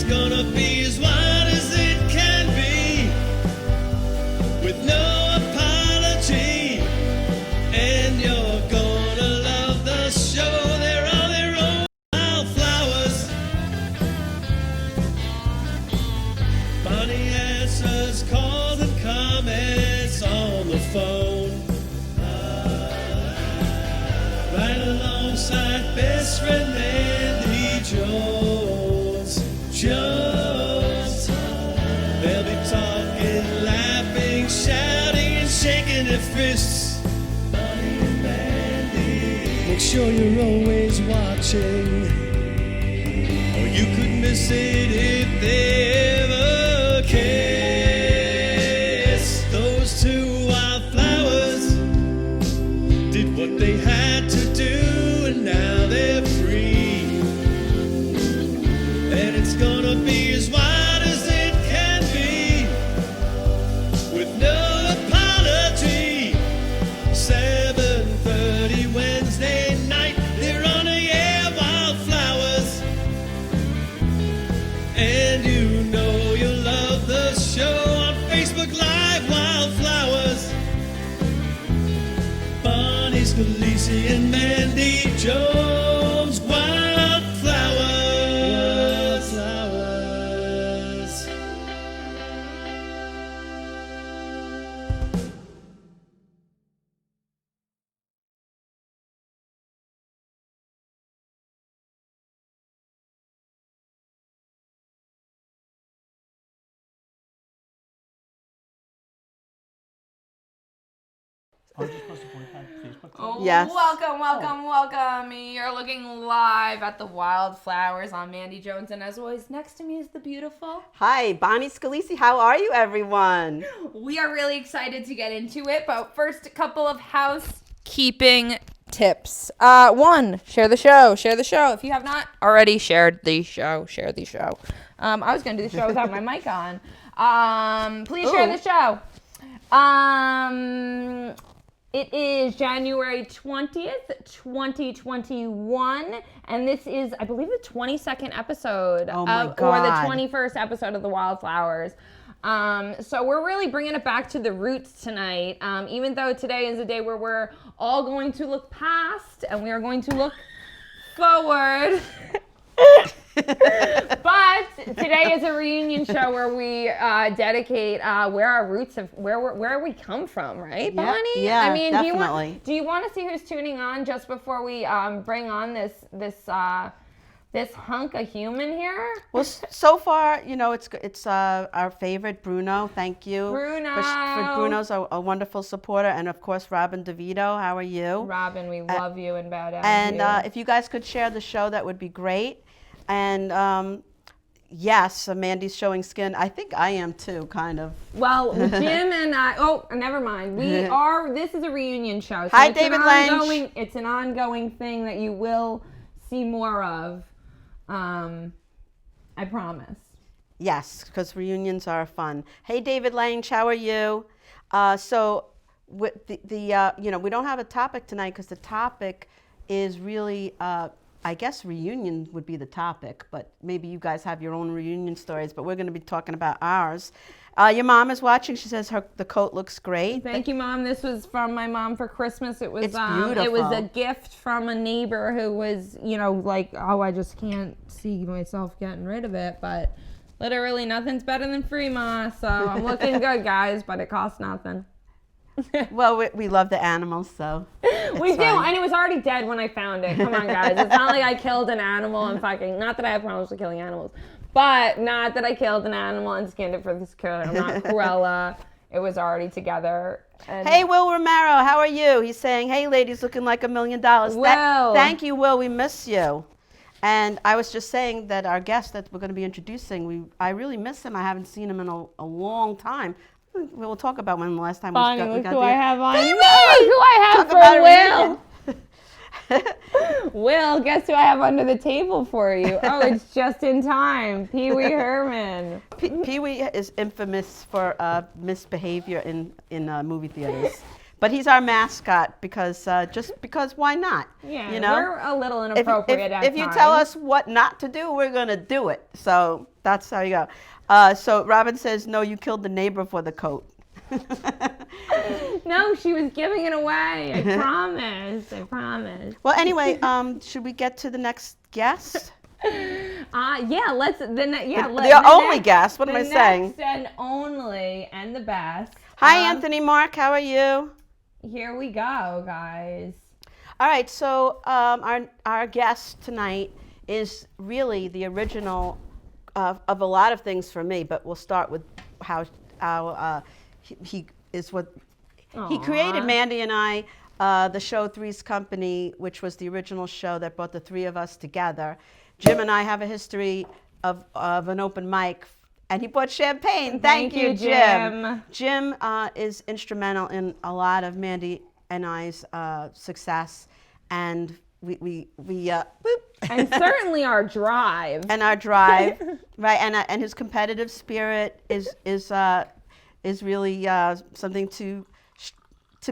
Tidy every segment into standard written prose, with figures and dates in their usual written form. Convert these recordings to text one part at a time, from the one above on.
gonna be as wild as it can be, with no apology. And you're gonna love the show. They're all their own wildflowers. Bonnie answers calls and comments on the phone, right alongside best friend Mandy Jones. They'll be talking, laughing, shouting, and shaking their fists. Bonnie and Mandy. Make sure you're always watching, or you could miss it if they ever kiss. Those two wildflowers did what they had to do, and now they're free. And it's gonna be as wild as it can be, with no apology. 7:30 Wednesday night, they're on the air, Wildflowers. And you know you'll love the show on Facebook Live, Wildflowers. Bonnie Scalisi and Mandy Jones, Wildflowers. Flowers. Yes. Welcome. You're looking live at the Wildflowers on Mandy Jones, and as always, next to me is the beautiful. Hi, Bonnie Scalisi. How are you, everyone? We are really excited to get into it, but first, a couple of housekeeping tips. One, share the show. If you have not already shared the show, share the show. I was going to do the show without my mic on. Please share the show. It is January 20th, 2021, and this is, I believe, the 22nd episode or the 21st episode of the Wildflowers. So we're really bringing it back to the roots tonight, even though today is a day where we're all going to look past and we are going to look forward. But today is a reunion show where we dedicate where our roots have, where we come from, right, Bonnie? Yeah, I mean, definitely. do you want to see who's tuning on just before we bring on this hunk of human here? Well, so far, you know, it's our favorite Bruno. Thank you, Bruno. For Bruno's a wonderful supporter, and of course Robin DeVito. How are you? Robin, we love you and badass. And if you guys could share the show, that would be great. And yes, Mandy's showing skin. I think I am too, kind of. Well, Jim and I. Oh, never mind. We are. This is a reunion show. So Hi, David Lange. It's an ongoing thing that you will see more of. I promise. Yes, because reunions are fun. Hey, David Lange, how are you? So, with you know, we don't have a topic tonight because the topic is really. I guess reunion would be the topic, but maybe you guys have your own reunion stories, but we're going to be talking about ours. Your mom is watching. She says the coat looks great. Thank you, Mom. This was from my mom for Christmas. It was It's beautiful. It was a gift from a neighbor who was, you know, like, oh, I just can't see myself getting rid of it, but literally nothing's better than free, Ma. So I'm looking good, guys, but it costs nothing. Well, we love the animals, so we do, and it was already dead when I found it. Come on, guys. It's not like I killed an animal and fucking, not that I have problems with killing animals, but not that I killed an animal and skinned it for this killer. I'm not Cruella. It was already together. And hey, Will Romero, how are you? He's saying, hey, ladies, looking like $1 million. Will. Thank you, Will. We miss you. And I was just saying that our guest that we're going to be introducing, I really miss him. I haven't seen him in a long time. We'll talk about when the last time Bonnie, we got who I have on. Baby! Look who I have Talk for Will. Will, guess who I have under the table for you? Oh, it's just in time. Pee Wee Herman. Pee Wee is infamous for misbehavior in movie theaters. But he's our mascot because why not? Yeah, you know? we're a little inappropriate at if times. you tell us what not to do, we're going to do it. So That's how you go. So Robin says, no, you killed the neighbor for the coat. No, she was giving it away. I promise. Well, anyway, should we get to the next guest? Let's. The only guest. What am I saying? The next and only and the best. Hi, Anthony Mark. How are you? Here we go, guys. All right. So our guest tonight is really the original of a lot of things for me, but we'll start with how he is what he created. Mandy and I, the show Three's Company, which was the original show that brought the three of us together. Jim and I have a history of an open mic, and he bought champagne. Thank you, Jim. Jim is instrumental in a lot of Mandy and I's success, and we and certainly our drive. And our drive, right? And his competitive spirit is really something to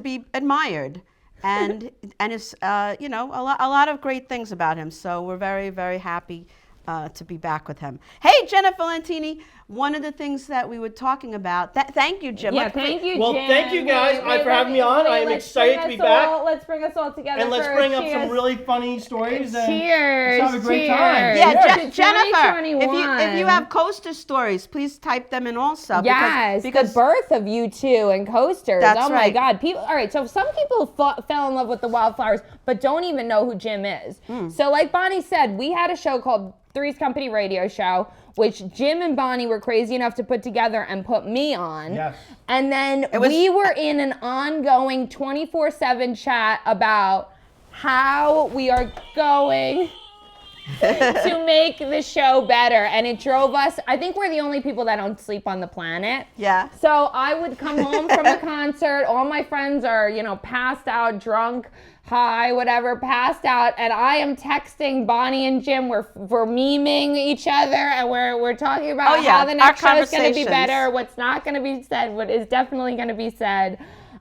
be admired. And it's a lot of great things about him. So we're very, very happy to be back with him. Hey, Jennifer Lantini, one of the things that we were talking about. Thank you, Jim. Yeah, thank you, Jim. Well, thank you guys for having me on. I am excited to be back. Let's bring us all together. And let's bring up some really funny stories. Cheers. Let's have a great time. Yeah, Jennifer, 2021. if you have coaster stories, please type them in also. Yes, because the birth of you two and coasters. That's oh my right. God. People. All right, so some people fell in love with the Wildflowers, but don't even know who Jim is. So like Bonnie said, we had a show called Three's Company Radio Show, which Jim and Bonnie were crazy enough to put together and put me on. Yes. And then we were in an ongoing 24/7 chat about how we are going to make the show better. And it drove us, I think we're the only people that don't sleep on the planet. Yeah. So I would come home from a concert, all my friends are, passed out, drunk, high, whatever, passed out, and I am texting Bonnie and Jim. We're memeing each other, and we're talking about how the next show is going to be better, what's not going to be said, what is definitely going to be said.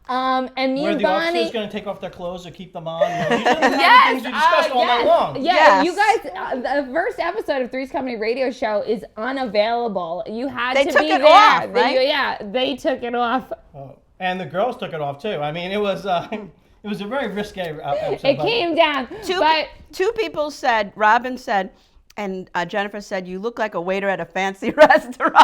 And me Where and the Bonnie officer's going to take off their clothes or keep them on. These are the things we discussed all night long. Yeah, you guys, the first episode of Three's Company Radio Show is unavailable. You had to be there. They took it off, right? They took it off. Oh, and the girls took it off too. I mean, it was a very risque episode. It came down. Two people said, Robin said, and Jennifer said, you look like a waiter at a fancy restaurant.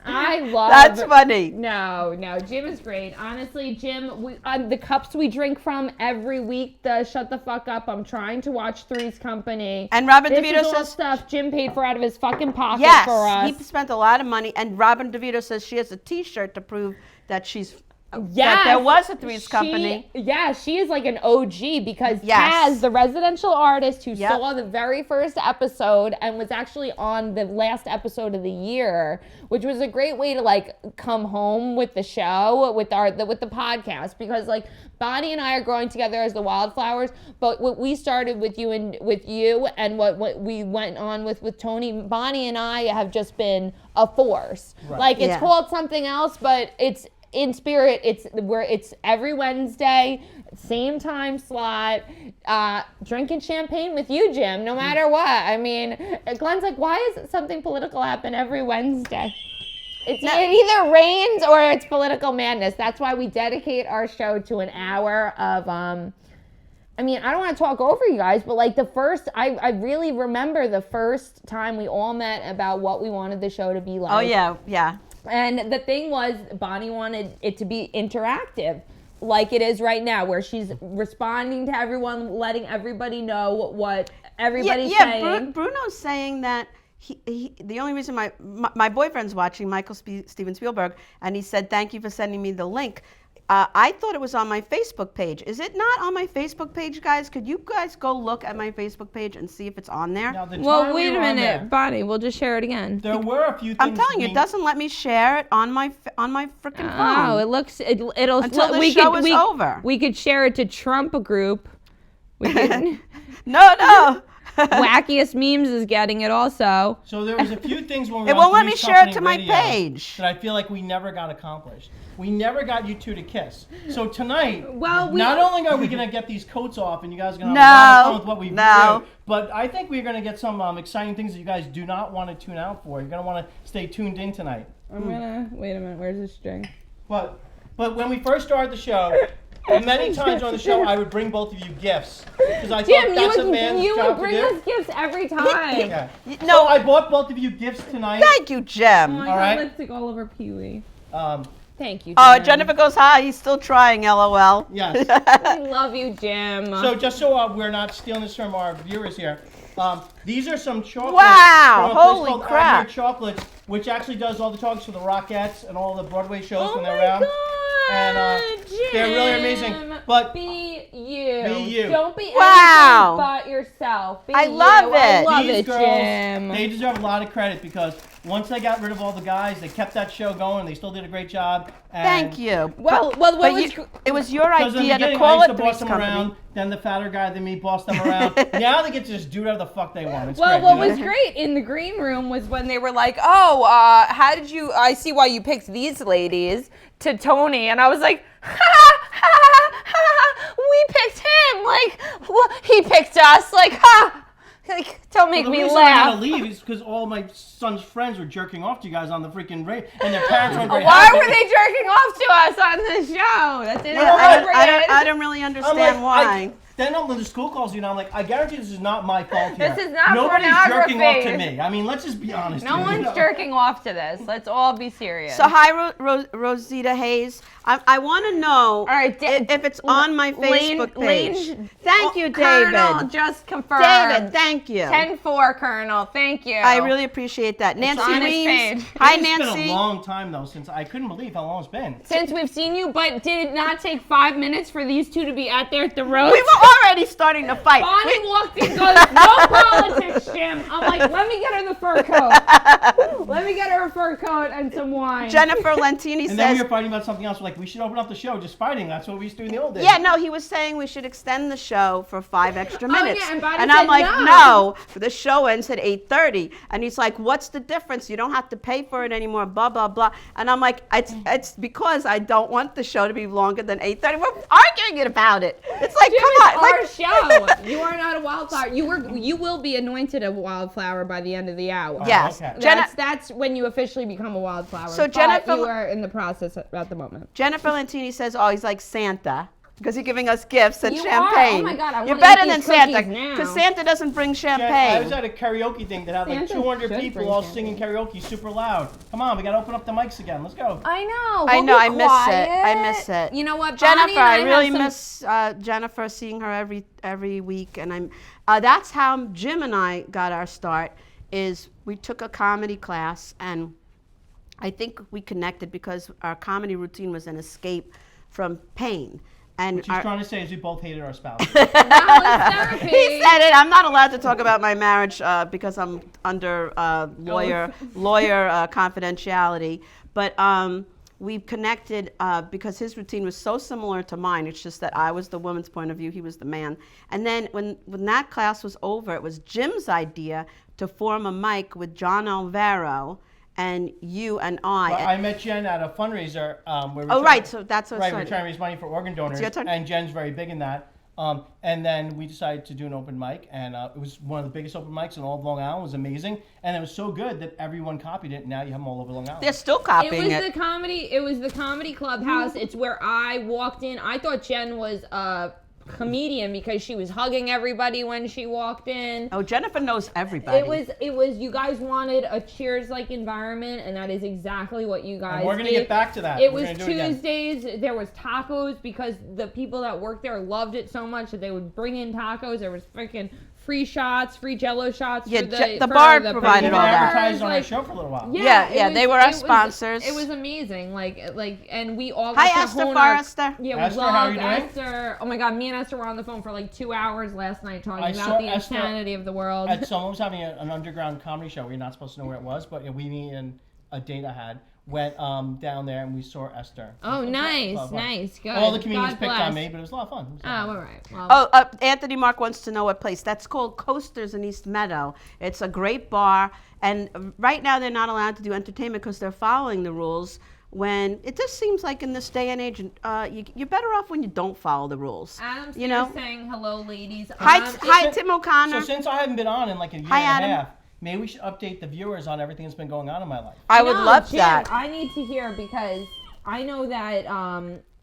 I love. That's funny. No, Jim is great. Honestly, Jim, the cups we drink from every week, the Shut the Fuck Up, I'm trying to watch Three's Company. And Robin this DeVito is all says stuff Jim paid for out of his fucking pocket for us. He spent a lot of money, and Robin DeVito says she has a t-shirt to prove that she's Yes, that there was a Three's Company. Yeah, she is like an OG because Taz, the residential artist who saw the very first episode and was actually on the last episode of the year, which was a great way to like come home with the show, with the podcast, because like Bonnie and I are growing together as the Wildflowers, but what we started with you and what we went on with Tony, Bonnie and I have just been a force. Right. Like it's called something else, but it's in spirit, it's every Wednesday, same time slot, drinking champagne with you, Jim, no matter what. I mean, Glenn's like, why is something political happen every Wednesday? It either rains or it's political madness. That's why we dedicate our show to an hour of, I mean, I don't want to talk over you guys, but like I really remember the first time we all met about what we wanted the show to be like. Oh, yeah. And the thing was, Bonnie wanted it to be interactive, like it is right now, where she's responding to everyone, letting everybody know what everybody's saying. Bruno's saying that he the only reason my boyfriend's watching, Michael Steven Spielberg, and he said, thank you for sending me the link. I thought it was on my Facebook page. Is it not on my Facebook page, guys? Could you guys go look at my Facebook page and see if it's on there? Well, wait a minute, Bonnie. We'll just share it again. There were a few things. I'm telling you, it doesn't let me share it on my freaking phone. Oh, it looks it'll until the show is over. We could share it to Trump group. We could. No. Wackiest Memes is getting it also. So there was a few things when we It were on won't let me Three's share it Company to my Radio page. that I feel like we never got accomplished. We never got you two to kiss. So tonight, Well, not only are we going to get these coats off and you guys are going to No, have a lot of fun with what we no. do, but I think we're going to get some exciting things that you guys do not want to tune out for. You're going to want to stay tuned in tonight. I'm gonna wait a minute. Where's the string? But when we first started the show, many times on the show, I would bring both of you gifts because I thought that's a man's you job would bring to do. us gifts every time. Yeah. No. So I bought both of you gifts tonight. Thank you, Jem. Oh, I All got right. lipstick all over Pee-wee. Um, Thank you, Jim. Oh, Jennifer goes, hi, he's still trying, LOL. yes. I love you, Jim. So just so we're not stealing this from our viewers here, these are some chocolates. Wow, from a place holy called crap. Admire Chocolates, which actually does all the chocolates for the Rockettes and all the Broadway shows oh when they're my around. God, And Jim. they're really amazing. But Be you. Be you. Don't be Wow. anything but yourself. Be I you. love I it. love these it, girls, Jim. they deserve a lot of credit because once they got rid of all the guys, they kept that show going. They still did a great job. And Thank you. Well, But- what but was it was your Because in the idea to beginning, call I used it to boss Three's them Company. around, then the fatter guy than me bossed them around. Now they get to just do whatever the fuck they want. It's Well, great, what you know? was great in the green room was when they were like, "Oh, how did you? I see why you picked these ladies." To Tony, and I was like, "We picked him. Like, he picked us. Like, ha! Like, don't make the me reason I had to laugh." leave is because all my son's friends were jerking off to you guys on the freaking radio, and their parents weren't very Why happy. were they jerking off to us on the show? That's Yeah, inappropriate. I don't really I'm understand why. Then the school calls you, and I'm like, I guarantee this is not my fault here. This is not Nobody's jerking off to pornography. me. I mean, let's just be honest. No here, you one's know? jerking off to this. Let's all be serious. So hi, Rosita Hayes. I want to know right, if it's on my Facebook page. Thank you, David. Colonel just confirmed. David, thank you. 10-4, Colonel. Thank you. I really appreciate that. Nancy on his Reams. page. Hi, It's been Nancy. a long time though since I couldn't believe how long it's been. Since we've seen you, but did it not take 5 minutes for these two to be out there at the roast? We were already starting to fight. Bonnie walked in and goes, "No politics, Jim." I'm like, let me get her the fur coat. Let me get her a fur coat and some wine. Jennifer Lentini And then we says, were fighting about something else. We're like, we should open up the show just fighting. That's what we used to do in the old days. yeah, no, he was saying we should extend the show for 5 extra minutes. yeah, and Bonnie I'm said like, no. the show ends at 8:30. And he's like, what's the difference? You don't have to pay for it anymore, blah, blah, blah. And I'm like, it's because I don't want the show to be longer than 8:30. We're arguing about it. It's like, Jim, come it's on. our like, show. You are not a wildflower. You will be anointed a wildflower by the end of the hour. Yes. Okay. That's when you officially become a wildflower. So but Jennifer- you are in the process at the moment. Jennifer Lentini says, oh, he's like Santa. Because you're giving us gifts and You are? champagne. Oh my God, I You're wanna better eat than these Santa. cookies now. Because Santa doesn't bring Jen, champagne. I was at a karaoke thing that had like Santa 200 should people bring all champagne. singing karaoke super loud. Come on, we gotta open up the mics again. Let's go. I know. I we'll know, be I miss it. I quiet. miss it. You know what, Bonnie Jennifer, and I have really some- miss Jennifer, seeing her every week, and I'm. That's how Jim and I got our start. Is we took a comedy class, and I think we connected because our comedy routine was an escape from pain. And What she's trying to say is we both hated our spouse. Now it's therapy. he said it. I'm not allowed to talk about my marriage because I'm under lawyer confidentiality. But we connected because his routine was so similar to mine. It's just that I was the woman's point of view, he was the man. And then when that class was over, it was Jim's idea to form a mic with John Alvaro and you and I. Well, I met Jen at a fundraiser. Where we Oh, right, so that's what right. started. We're trying to raise money for organ donors, your turn. and Jen's very big in that. And then we decided to do an open mic, and it was one of the biggest open mics in all of Long Island. It was amazing, and it was so good that everyone copied it. And now you have them all over Long Island. They're still copying It was the comedy clubhouse. It's where I walked in. I thought Jen was a comedian because she was hugging everybody when she walked in. Oh, Jennifer knows everybody. It was you guys wanted a Cheers like environment, and that is exactly what you guys And we're gonna did. get back to that. It We're was gonna do it again. Tuesdays. There was tacos because the people that worked there loved it so much that they would bring in tacos. There was freaking free shots, free Jello shots. Yeah, for the for bar the provided We all that. advertised on our like, show for a little while. Yeah, they were our sponsors. It was amazing. Like, and we all Hi, got to Esther hone our- Forrester. Yeah, we Esther, love how are you doing? Esther. Oh my God, me and Esther were on the phone for like 2 hours last night talking I about saw the Esther insanity of the world. Someone was having an underground comedy show. We're not supposed to know where it was, but we me and a date I had went down there and we saw Esther. Oh, It was a nice, lot of fun. nice, good. All the comedians God picked bless. on me, but it was a lot of fun. It was a lot of Oh, fun. all right. Well, Oh, Anthony Mark wants to know what place. That's called Coasters in East Meadow. It's a great bar, and right now they're not allowed to do entertainment because they're following the rules. When it just seems like in this day and age, you're better off when you don't follow the rules. Adam's you know. saying hello, ladies. Hi, Tim O'Connor. So since I haven't been on in like a year Hi, and Adam. a half, maybe we should update the viewers on everything that's been going on in my life. I would love Jim, that. I need to hear because I know that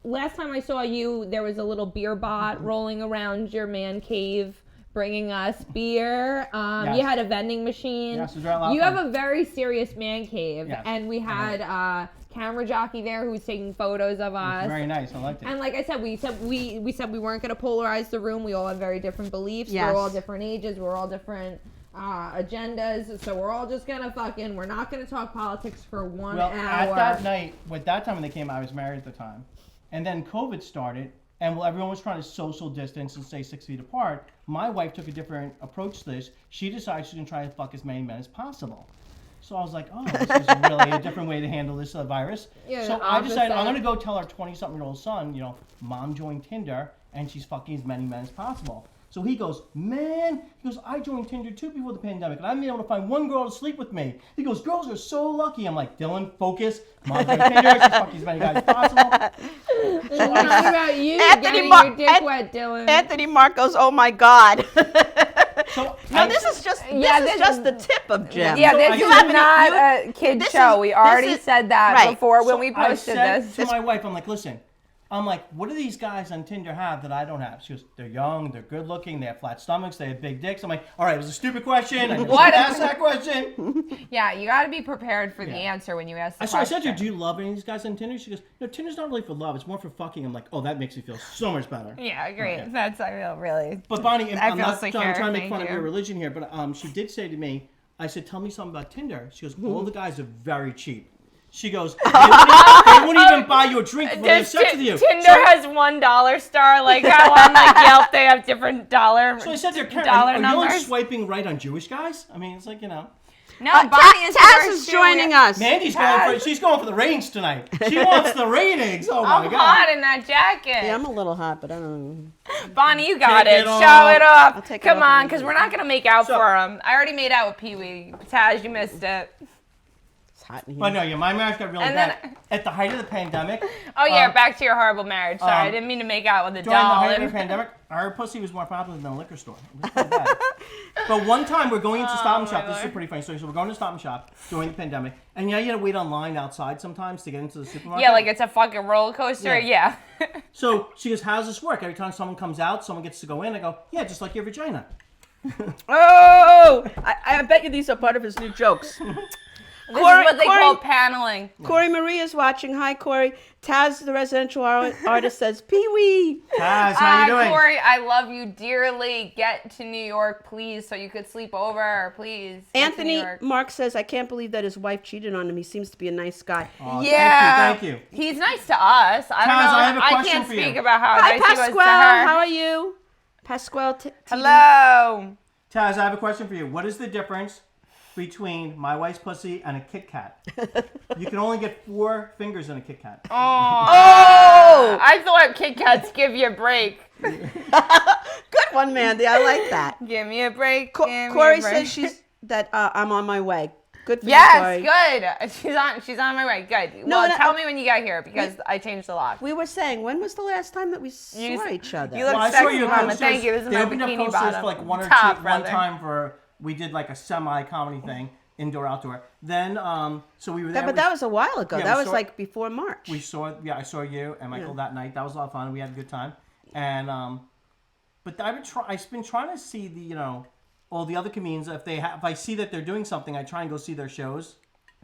last time I saw you, there was a little beer bot rolling around your man cave, bringing us beer. Yes. You had a vending machine. Yes, it was a lot of You fun. have a very serious man cave, Yes. and we had camera jockey there who was taking photos of us. Very nice. I liked it. And like I said, we said we weren't going to polarize the room. We all have very different beliefs. Yes. We're all different ages. We're all different agendas. So we're all just gonna we're not gonna talk politics for 1 Well, hour. at that night, with that time when they came, I was married at the time, and then COVID started, and while everyone was trying to social distance and stay 6 feet apart, my wife took a different approach to this. She decided she's gonna try to fuck as many men as possible. So I was like, oh, this is really a different way to handle this virus. Yeah, So I decided I'm opposite. gonna go tell our 20-something-year-old son, Mom joined Tinder, and she's fucking as many men as possible. So he goes, man, I joined Tinder too before the pandemic, and I've been able to find one girl to sleep with me. He goes, girls are so lucky. I'm like, Dylan, focus. Mom joined Tinder, she's fucking as many guys as possible. It's not about you getting Mar- your dick wet, Dylan. Anthony Mark goes, oh my God. So No, this is just the tip of Jim. Yeah, So this I is said- not a kid this show. is- We this already is- said that right. before when So we I posted said this. to my wife, I'm like, listen, what do these guys on Tinder have that I don't have? She goes, they're young, they're good looking, they have flat stomachs, they have big dicks. I'm like, all right, it was a stupid question. I What? asked that question. Yeah, you got to be prepared for the answer when you ask the So I question. said to her, do you love any of these guys on Tinder? She goes, no, Tinder's not really for love. It's more for fucking. I'm like, oh, that makes me feel so much better. Yeah, great. Okay. That's I feel really. But Bonnie, I I'm feel not secure, trying to make thank fun of you. your religion here, but she did say to me, I said, tell me something about Tinder. She goes, all the guys are very cheap. She goes, they wouldn't even buy you a drink before they have sex with you. Tinder has $1 star. Like how on like Yelp they have different dollar. So I said to her, Karen, dollar are you numbers. only swiping right on Jewish guys? I mean, it's like, No, Taz Bonnie is is joining us. Mandy's she's going for the ratings tonight. She wants the ratings. Oh my I'm God. hot in that jacket. Yeah, I'm a little hot, but I don't know. Bonnie, you got Take it. it off. Show it off. I'll take it Come off on, in a because minute. we're not gonna make out So- for him. I already made out with Pee Wee. Taz, you missed it. It's hot in here. But no, yeah, my marriage got really And bad. then- At the height of the pandemic, Oh yeah, back to your horrible marriage. Sorry, I um, didn't mean to make out with a during the doll. height of the pandemic, our pussy was more popular than the liquor store. It was pretty bad. But one time we're going into Stop and my Shop. This is a Lord. pretty funny story. So we're going to Stop and Shop during the pandemic, and you had to wait online outside sometimes to get into the supermarket. Yeah, like it's a fucking roller coaster. Yeah. So she goes, "How does this work? Every time someone comes out, someone gets to go in." I go, "Yeah, just like your vagina." Oh, I bet you these are part of his new jokes. This is what they call paneling. Corey Marie is watching. Hi, Corey. Taz, the residential artist, says, Pee-wee. Taz, how you doing? Corey, I love you dearly. Get to New York, please, so you could sleep over, please. Get to New Anthony York. Mark says, I can't believe that his wife cheated on him. He seems to be a nice guy. Aw, Yeah. Thank you. He's nice to us. I don't Taz, know. I have a question can't for you. speak about how Hi, nice he was to Pasquale. her. How are you? Pasquale. Hello. Taz, I have a question for you. What is the difference between my wife's pussy and a Kit Kat? You can only get 4 fingers in a Kit Kat. Oh! I thought Kit Kats give you a break. Good one, Mandy. I like that. Give me a break. give me Corey a break. says I'm on my way. Good for you, Yes, Corey. good. She's on my way. Good. No, Well, no, tell me when you got here because I changed the lock. We were saying, when was the last time that we saw You- each other? you look Well, I saw sexy, your Mama. posters. Thank you. This is They my opened up bikini posters bottom. for like one or Top, two, brother. one time for, we did like a semi-comedy thing, indoor, outdoor. Then, so we were there. But that was a while ago. Yeah, that we was saw- like before March. I saw you and Michael that night. That was a lot of fun. We had a good time. And, but I've been trying to see the, all the other comedians. If I see that they're doing something, I try and go see their shows.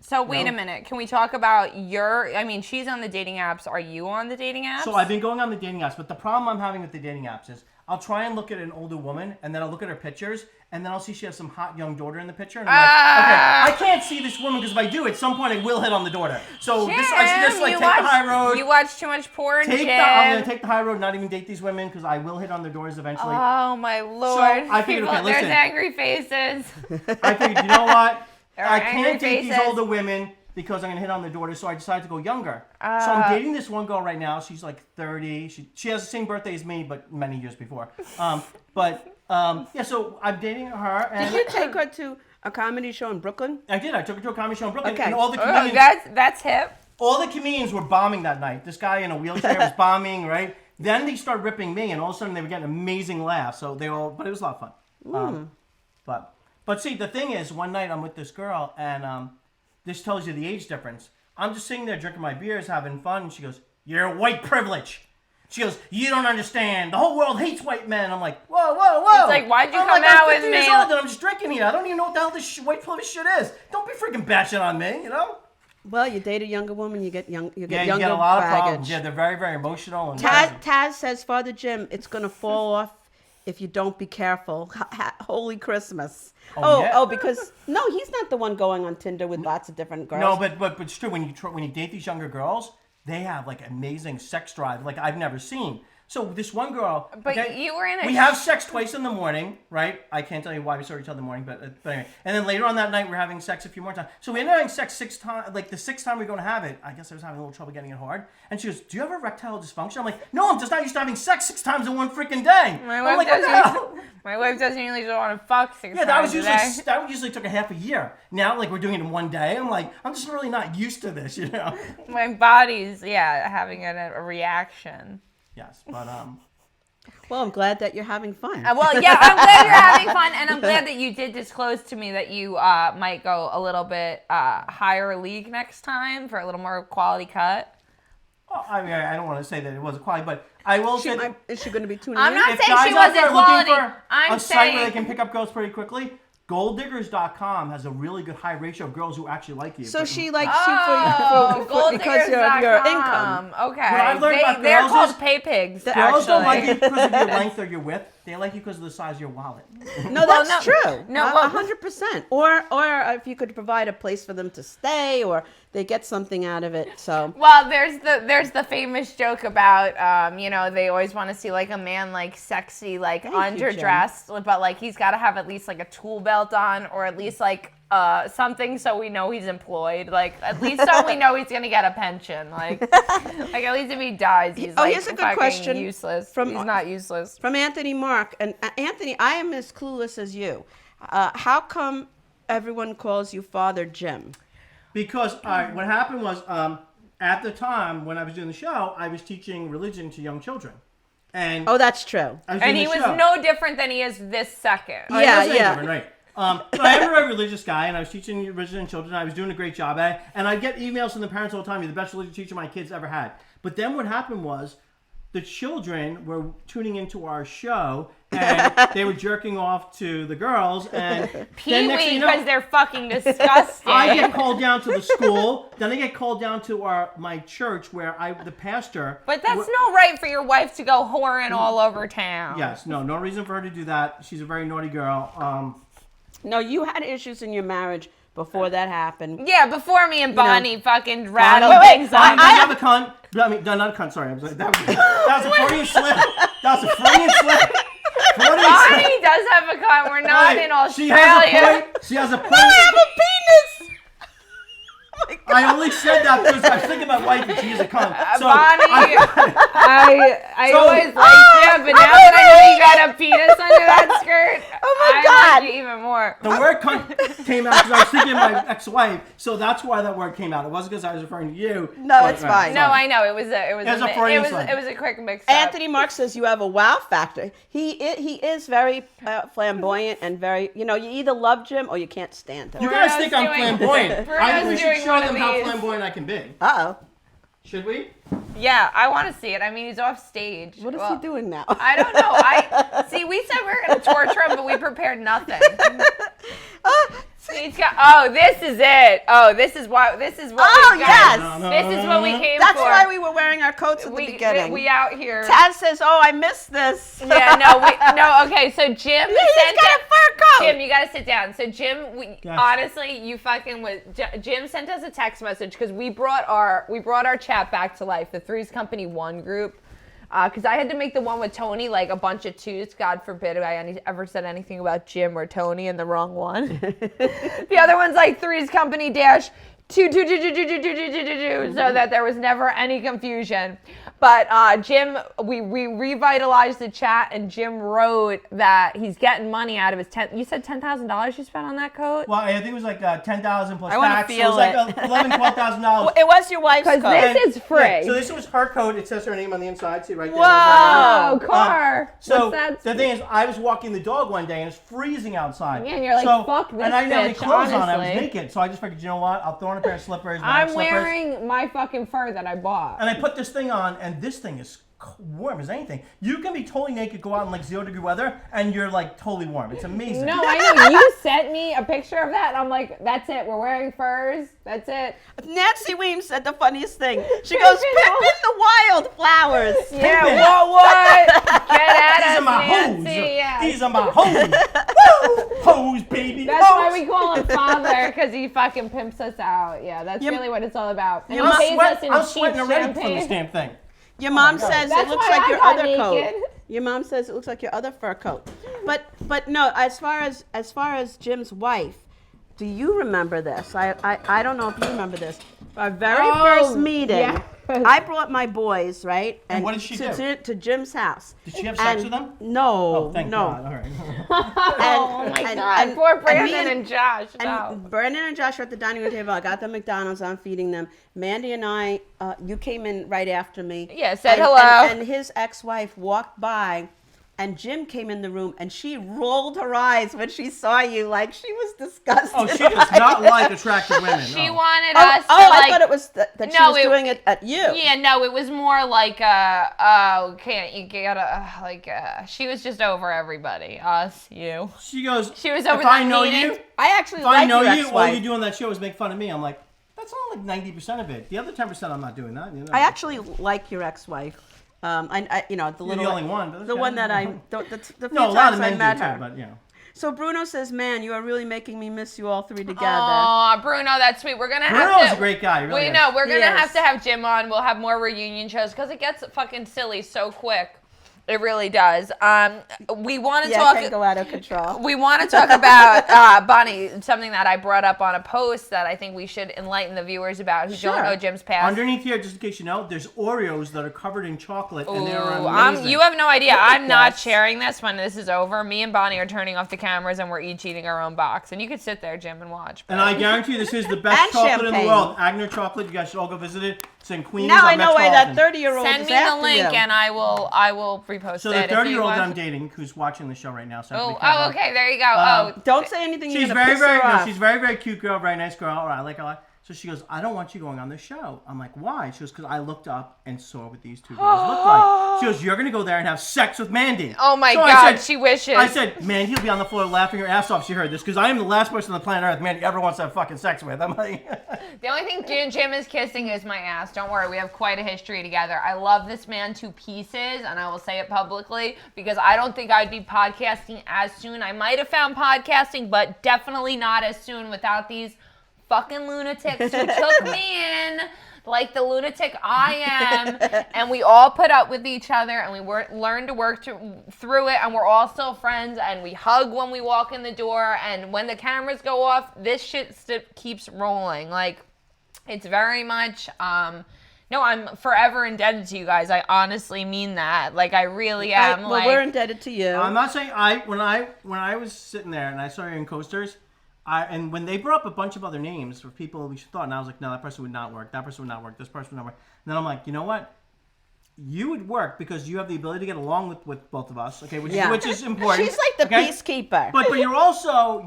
So wait a minute. Can we talk about she's on the dating apps. Are you on the dating apps? So I've been going on the dating apps, but the problem I'm having with the dating apps is I'll try and look at an older woman, and then I'll look at her pictures, and then I'll see she has some hot young daughter in the picture, and I'm like, okay, I can't see this woman because if I do, at some point I will hit on the daughter. So I suggest like take the high road. You watch too much porn, I'm Jim. gonna take the high road, not even date these women because I will hit on their doors eventually. Oh my Lord! I figured, okay, There's listen. angry faces. I figured, you know what? There are I angry can't date these faces. older women. because I'm going to hit on their daughter, so I decided to go younger. So I'm dating this one girl right now. She's like 30. She has the same birthday as me, but many years before. Yeah, so I'm dating her. And Did you take her to a comedy show in Brooklyn? I did. I took her to a comedy show in Brooklyn. Okay. And all the Oh, comedians, that's hip. all the comedians were bombing that night. This guy in a wheelchair was bombing, right? Then they started ripping me, and all of a sudden they were getting amazing laughs. So but it was a lot of fun. But see, the thing is, one night I'm with this girl, and this tells you the age difference. I'm just sitting there drinking my beers, having fun, and she goes, "You're white privilege." She goes, "You don't understand. The whole world hates white men." I'm like, whoa, whoa, whoa. It's like, why'd you I'm come like, out I'm with 50 me? years old and I'm just drinking here. I don't even know what the hell this white privilege shit is. Don't be freaking bashing on me, you know? Well, you date a younger woman, you get younger You baggage. get a lot of problems. Yeah, they're very, very emotional. And Taz says, Father Jim, it's going to fall off if you don't be careful. Holy Christmas. Yeah? Because, no, he's not the one going on Tinder with lots of different girls. No, but it's true. When you date these younger girls, they have like amazing sex drive like I've never seen. So this one girl, But okay, you were in a we have sex twice in the morning, right? I can't tell you why we saw each other in the morning, but anyway. And then later on that night, we're having sex a few more times. So we ended up having sex 6 times. Like the 6th time we were going to have it, I guess I was having a little trouble getting it hard. And she goes, "Do you have erectile dysfunction?" I'm like, "No, I'm just not used to having sex 6 times in one freaking day." I'm like, "What the hell?" My wife doesn't usually want to fuck 6 Yeah, times a day. that usually took a half a year. Now, like we're doing it in one day. I'm like, I'm just really not used to this, you know. My body's having a reaction. Yes, but Well, I'm glad that you're having fun. Well, yeah, I'm glad you're having fun, and I'm glad that you did disclose to me that you might go a little bit higher league next time for a little more quality cut. well, I mean, I don't want to say that it wasn't quality, but I will say that Is she going to be tuning I'm in? not if saying guys she out wasn't there quality. looking for I'm a site where they saying can pick up girls pretty quickly, golddiggers.com has a really good high ratio of girls who actually like you. So But she likes oh, you for because of your income. Okay, What I've learned about they're girls called is pay pigs. girls don't like actually. you because of your length or your width. They like you because of the size of your wallet. No, that's no. true. No, No, well- 100%. Or if you could provide a place for them to stay, or they get something out of it. So Well, there's the famous joke about they always want to see like a man like sexy, like Thank you, Jen. underdressed, but like he's got to have at least like a tool belt on, or at least like something so we know he's employed, like at least so we know he's gonna get a pension, like at least if he dies he's like here's a good fucking question useless. from- He's not useless. from Anthony Mark, and Anthony, I am as clueless as you. How come everyone calls you Father Jim? Because what happened was at the time when I was doing the show, I was teaching religion to young children. And Oh, that's true. I was And doing he the was show. no different than he is this second. I Yeah, wasn't yeah. different, right. So I am a very religious guy, and I was teaching religion children. I was doing a great job at it, and I get emails from the parents all the time. You're the best religion teacher my kids ever had. But then what happened was, the children were tuning into our show, and they were jerking off to the girls, and then next thing Pee-wee, you know, because they're fucking disgusting. I get called down to the school. Then I get called down to my church, where the pastor. But that's no right for your wife to go whoring all over town. Yes, no reason for her to do that. She's a very naughty girl. No, you had issues in your marriage before that happened. Yeah, before me and Bonnie fucking Bonnie- rattled Wait, things I- on. I have a cunt. I mean, no, not a cunt. Sorry, that was a Freudian slip. That was a Freudian slip. Freudian slip. Bonnie does have a car. We're not Right. in Australia. She has a point. She has a point. I have a penis. I only said that because I was thinking about wife and she's a cunt. So Bonnie, I So- always liked you, but now that I know you got a penis under that skirt, Oh my I God. like you even more. the word cunt came out because I was thinking of my ex-wife, so that's why that word came out. It wasn't because I was referring to you. No, but- it's fine. No, I know it was a Freudian slip. it was a quick mix. Anthony Mark says you have a wow factor. He is very flamboyant and very, you either love Jim or you can't stand him. You guys Bruno's think I'm doing- flamboyant. Bruno's We should doing show one them of how these. flamboyant I can be. Uh-oh. Should we? Yeah, I want to see it. I mean, he's off stage. What is Well, he doing now? I don't know. See, we said we were going to torture him, but we prepared nothing. He's got. Oh, this is it. Oh, this is what. This is what. Oh, we got. yes. This is what we came That's for. why we were wearing our coats at the we beginning. out here. Taz says, "Oh, I missed this." Yeah, no. Okay, so Jim He's sent got a fur coat. Jim, you gotta sit down. So Jim, Yes. honestly, you fucking was. Jim sent us a text message because we brought our chat back to life, the Three's Company 1 group. Because I had to make the one with Tony like a bunch of twos. God forbid if I ever said anything about Jim or Tony in the wrong one. The other one's like Three's Company so that there was never any confusion. But Jim, we revitalized the chat, and Jim wrote that he's getting money out of his You said $10,000 you spent on that coat? Well, I think it was like 10,000 plus I wanna tax. So it feel was like it. $11,000-$12,000. It was your wife's coat. Because this is free. So this was her coat. It says her name on the inside. See right there. Whoa, car. So What's that? the thing is, I was walking the dog one day and it's freezing outside. Yeah, and you're like, so, fuck this and I didn't have any bitch, clothes on. I was honestly. naked. So I just figured, you know what? I'll throw on a pair of slippers. I'm slippers, wearing my fucking fur that I bought. and I put this thing on, and this thing is warm as anything. You can be totally naked, go out in like 0-degree weather, and you're like totally warm. It's amazing. No, I know. You sent me a picture of that, and I'm like, that's it. We're wearing furs. That's it. Nancy Weems said the funniest thing. She goes, Pippin the Wildflowers. Yeah, what? Get at These us, are my Nancy. hoes. Yeah. These are my hoes. Woo! Hose, baby. That's hose. why we call him father, because he fucking pimps us out. Yeah, that's Your- really what it's all about. And your he mom- pays us in I'm cheap sweating already from champagne. this damn thing. Your mom God. says That's it looks why like I your got other naked. coat. Your mom says it looks like your other fur coat. But no, as far as Jim's wife, do you remember this? I don't know if you remember this. Our very first meeting, yes. I brought my boys, right? And what did she do? To Jim's house. Did she have sex with them? No, Oh, thank no. God. All right. Oh my God. Poor Brandon and Josh. And No. Brandon and Josh are at the dining room table. I got them McDonald's. I'm feeding them. Mandy and I, you came in right after me. Yeah, said And- hello. And his ex-wife walked by, and Jim came in the room, and she rolled her eyes when she saw you, like she was disgusted. Oh, she does not like attractive women. She no. wanted Oh, us to I like. thought it was that she No, was doing it at you. Yeah, no, it was more like, can't you gotta, she was just over everybody. Us, you. She goes, She was over if I the know meeting. you, I actually if I like know your you, all ex-wife. you do on that show is make fun of me. I'm like, that's only like 90% of it. The other 10% I'm not doing that. You know? I actually like your ex-wife. I you know, the You're little the only one. But the okay. one that the few No, a lot times of I men met do her. too, but you know. So Bruno says, "Man, you are really making me miss you all three together." Aw, Bruno, that's sweet. We're gonna have Bruno's to. a great guy. He really We is. know we're He gonna is. have to have Jim on. We'll have more reunion shows because it gets fucking silly so quick. It really does. We want to Yeah, talk. it can go out of control. We want to talk about, Bonnie, something that I brought up on a post that I think we should enlighten the viewers about who Sure. don't know Jim's past. Underneath here, just in case you know, there's Oreos that are covered in chocolate, and they're Ooh, amazing. you have no idea. Look at I'm not this. sharing this when this is over. Me and Bonnie are turning off the cameras and we're each eating our own box. And you could sit there, Jim, and watch. And I guarantee you this is the best And chocolate in the champagne. world. Agner chocolate. You guys should all go visit it. It's in Queens. Now I on know why that Metropolitan. 30-year-old Send is me the after link you. and I will repost So it. the if you 30-year-old want. I'm dating, who's watching the show right now. So I have to be Oh, careful. okay, there you go. Don't say anything. She's you're gonna very, piss her very, no, off. she's very, very cute girl, very nice girl. All right, I like her a lot. So she goes, I don't want you going on the show. I'm like, why? She goes, because I looked up and saw what these two girls look like. She goes, you're going to go there and have sex with Mandy. Oh my So I God, said- she wishes. I said, Mandy will be on the floor laughing her ass off. She heard this because I am the last person on the planet Earth Mandy ever wants to have fucking sex with. I'm like, The only thing Jim is kissing is my ass. Don't worry, we have quite a history together. I love this man to pieces, and I will say it publicly because I don't think I'd be podcasting as soon. I might have found podcasting, but definitely not as soon without these fucking lunatics who took me in like the lunatic I am, and we all put up with each other, and we learned to work through it, and we're all still friends, and we hug when we walk in the door, and when the cameras go off, this shit keeps rolling. Like, it's very much, no, I'm forever indebted to you guys. I honestly mean that. Like, I really am. Well, we're indebted to you. I'm not saying when I was sitting there and I saw you in Coasters, and when they brought up a bunch of other names for people we should thought, and I was like, no, that person would not work. That person would not work. This person would not work. And then I'm like, you know what? You would work because you have the ability to get along with both of us, okay? Which is important. She's like the okay? peacekeeper. But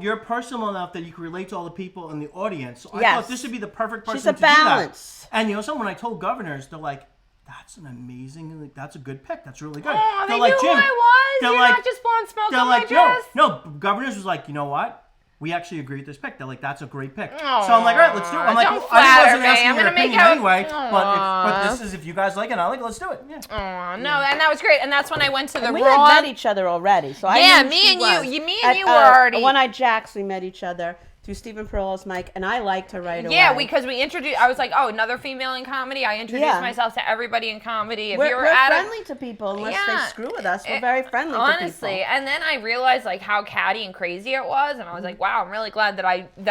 you're personal enough that you can relate to all the people in the audience. So I Yes. thought this would be the perfect person She's a to balance. do that. And you know, when I told governors, they're like, that's an amazing, like, that's a good pick. That's really good. Oh, they They're like, knew Jim, who I was. they're You're like- not just blowing smoke They're on my like, dress. no, governors was like, you know what? We actually agree with this pick. They're like, that's a great pick. Aw, so I'm like, all right, let's do it. I'm like, don't I flatter wasn't me. asking I'm your gonna make opinion out- anyway, Aw. but this is if you guys like it, I like it. Let's do it. Yeah. Oh, no, and that was great. And that's when I went to the we Raw. had met each other already, so I Yeah, knew me she and was. you- me and At, you were already- One Eyed Jacks, we met each other. through Stephen Perillo's mic, and I liked her right away. Yeah, because we introduced. I was like, oh, another female in comedy. I introduced Yeah. myself to everybody in comedy. If we're, you were we're at friendly to people unless they screw with us. We're very friendly to honestly. people. And then I realized like how catty and crazy it was, and I was like, wow, I'm really glad that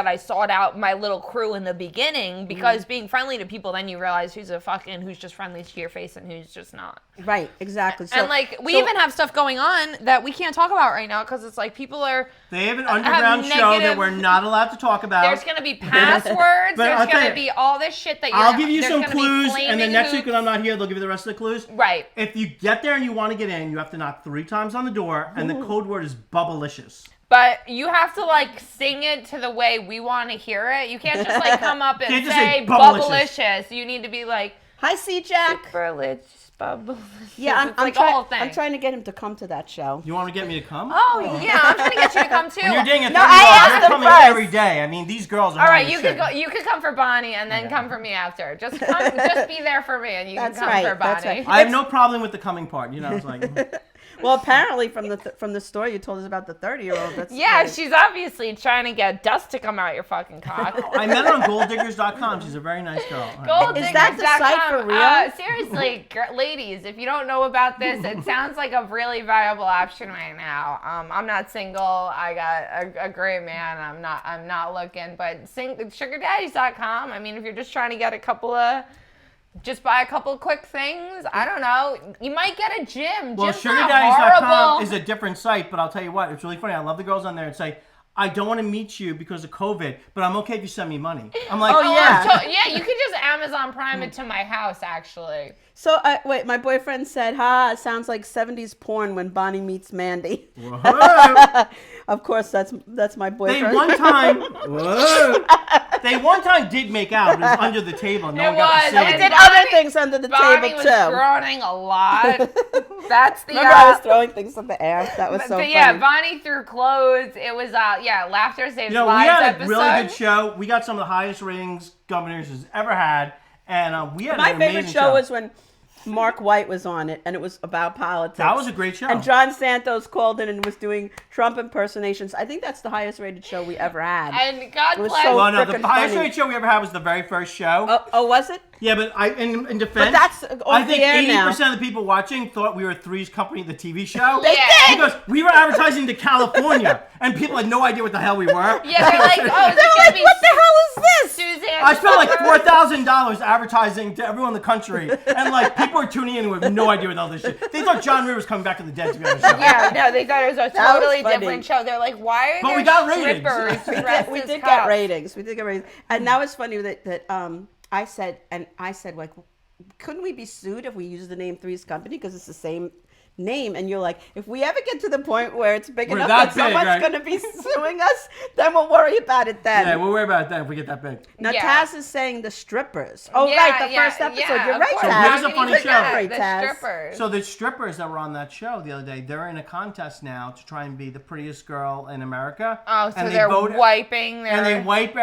I sought out my little crew in the beginning, because being friendly to people, then you realize who's just friendly to your face and who's just not. Right, exactly. And like we even have stuff going on that we can't talk about right now because it's like people are. They have an underground show that we're not allowed to talk about. There's going to be passwords. There's going to be all this shit that I'll give you some clues, and then next week when I'm not here, they'll give you the rest of the clues. Right. If you get there and you want to get in, you have to knock 3 times on the door, and the code word is Bubblicious. But you have to like sing it to the way we want to hear it. You can't just like come up and say Bubblicious. You need to be like, hi, C Jack. Superlicious, Bubblicious. Yeah, I'm like whole thing. I'm trying to get him to come to that show. You want to get me to come? Oh yeah, I'm trying to get you to come too. When you're dating a 30-year-old, I asked you're him coming first. every day. I mean, these girls are. All right, you could go. You could come for Bonnie and then come for me after. Just come, just be there for me, and you can come for Bonnie. That's right. I have no problem with the coming part. You know, it's like. Well, apparently from the story you told us about the 30-year-old. That's Yeah, great. she's obviously trying to get dust to come out your fucking cock. I met her on golddiggers.com. She's a very nice girl. Is that the site for real? Seriously, ladies, if you don't know about this, it sounds like a really viable option right now. I'm not single. I got a great man. I'm not looking, but sugardaddies.com. I mean, if you're just trying to get just buy a couple of quick things. I don't know. You might get a gym. Well, Gym's not sugardaddies.com horrible. is a different site, but I'll tell you what, it's really funny. I love the girls on there and say, I don't want to meet you because of COVID, but I'm okay if you send me money. I'm like, Yeah, you could just Amazon Prime it to my house, actually. So, wait, my boyfriend said, it sounds like 70s porn when Bonnie meets Mandy. whoa. Of course, that's my boyfriend. They one time did make out. It was under the table. No one got to see We it. did other things under the Bonnie table, was too. groaning a lot. That's the... Remember, I was throwing things in the air. That was so funny. Yeah, Bonnie threw clothes. It was, Laughter Saves We Lives had episode. a really good show. We got some of the highest ratings Governors has ever had. And we had My an favorite amazing show was when Mark White was on it, and it was about politics. That was a great show. And John Santos called in and was doing Trump impersonations. I think that's the highest rated show we ever had. And God It was bless. so Well, no, the frickin' highest funny. rated show we ever had was the very first show. Oh, was it? Yeah, but in defense, But that's I off think the air now. 80% of the people watching thought we were Three's Company, the TV show. They did! Because we were advertising to California, and people had no idea what the hell we were. Yeah, they're like, oh, is They're this like, gonna be what the hell is this? Suzanne? I spent like $4,000 advertising to everyone in the country, and like people were tuning in with no idea what all this shit. They thought John Rivers coming back to the dead to be on the show. Yeah, no, they thought it was a That was totally funny. different show. They're like, why are But there we got ratings. strippers We dressed did as get cops? ratings. We did get ratings. And that was funny that I said, like, couldn't we be sued if we use the name Three's Company because it's the same name? And you're like, if we ever get to the point where it's big We're enough that that big, someone's right? going to be suing us, then we'll worry about it then. Yeah, we'll worry about that if we get that big. Now, Yeah. Taz is saying the strippers. Oh, Yeah, right, the yeah, first episode. yeah, You're of right, course. So Taz. here's a How funny can you show. forget Right, the Taz. strippers. So the strippers that were on that show the other day, they're in a contest now to try and be the prettiest girl in America. Oh, so and they're vote, wiping their... And they wipe.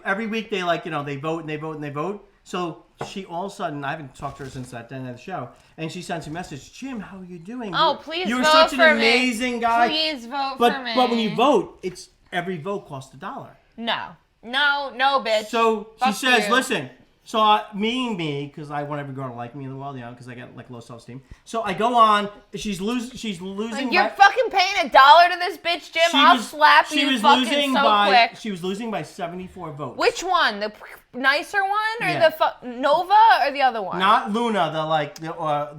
Every week they they vote and they vote and they vote. So she all of a sudden, I haven't talked to her since that day of the show, and she sends a message, Jim, how are you doing? Oh, please You're vote such an for me. amazing guy. Please vote but, for me. But when you vote, every vote costs $1. No, bitch. So she Fuck says, you. listen. So me, because I want every girl to like me in the world, because I get like low self-esteem. So I go on. She's losing. You're fucking paying $1 to this bitch, Jim. I'll slap you fucking so quick. She was losing by 74 votes. Which one? The nicer one or Yeah. the Nova or the other one? Not Luna,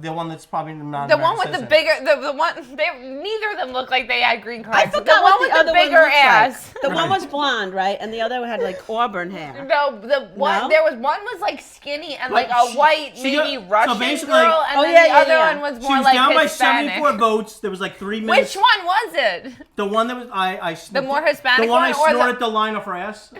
the one that's probably not the an one with American the citizen. bigger, the one. Neither of them looked like they had green cards. I forgot the what one with the other the bigger one looks ass. like. The one was blonde, right? And the other had like auburn hair. No, the one No? there was one was like skinny and like But a white she maybe got- so Russian basically- girl, and Oh, then yeah, the yeah, other yeah. one was She more was like down by Hispanic. 74 votes. There was like 3 minutes. Which one was it? The one that was I The more Hispanic The one I one or the- snorted the line off her ass.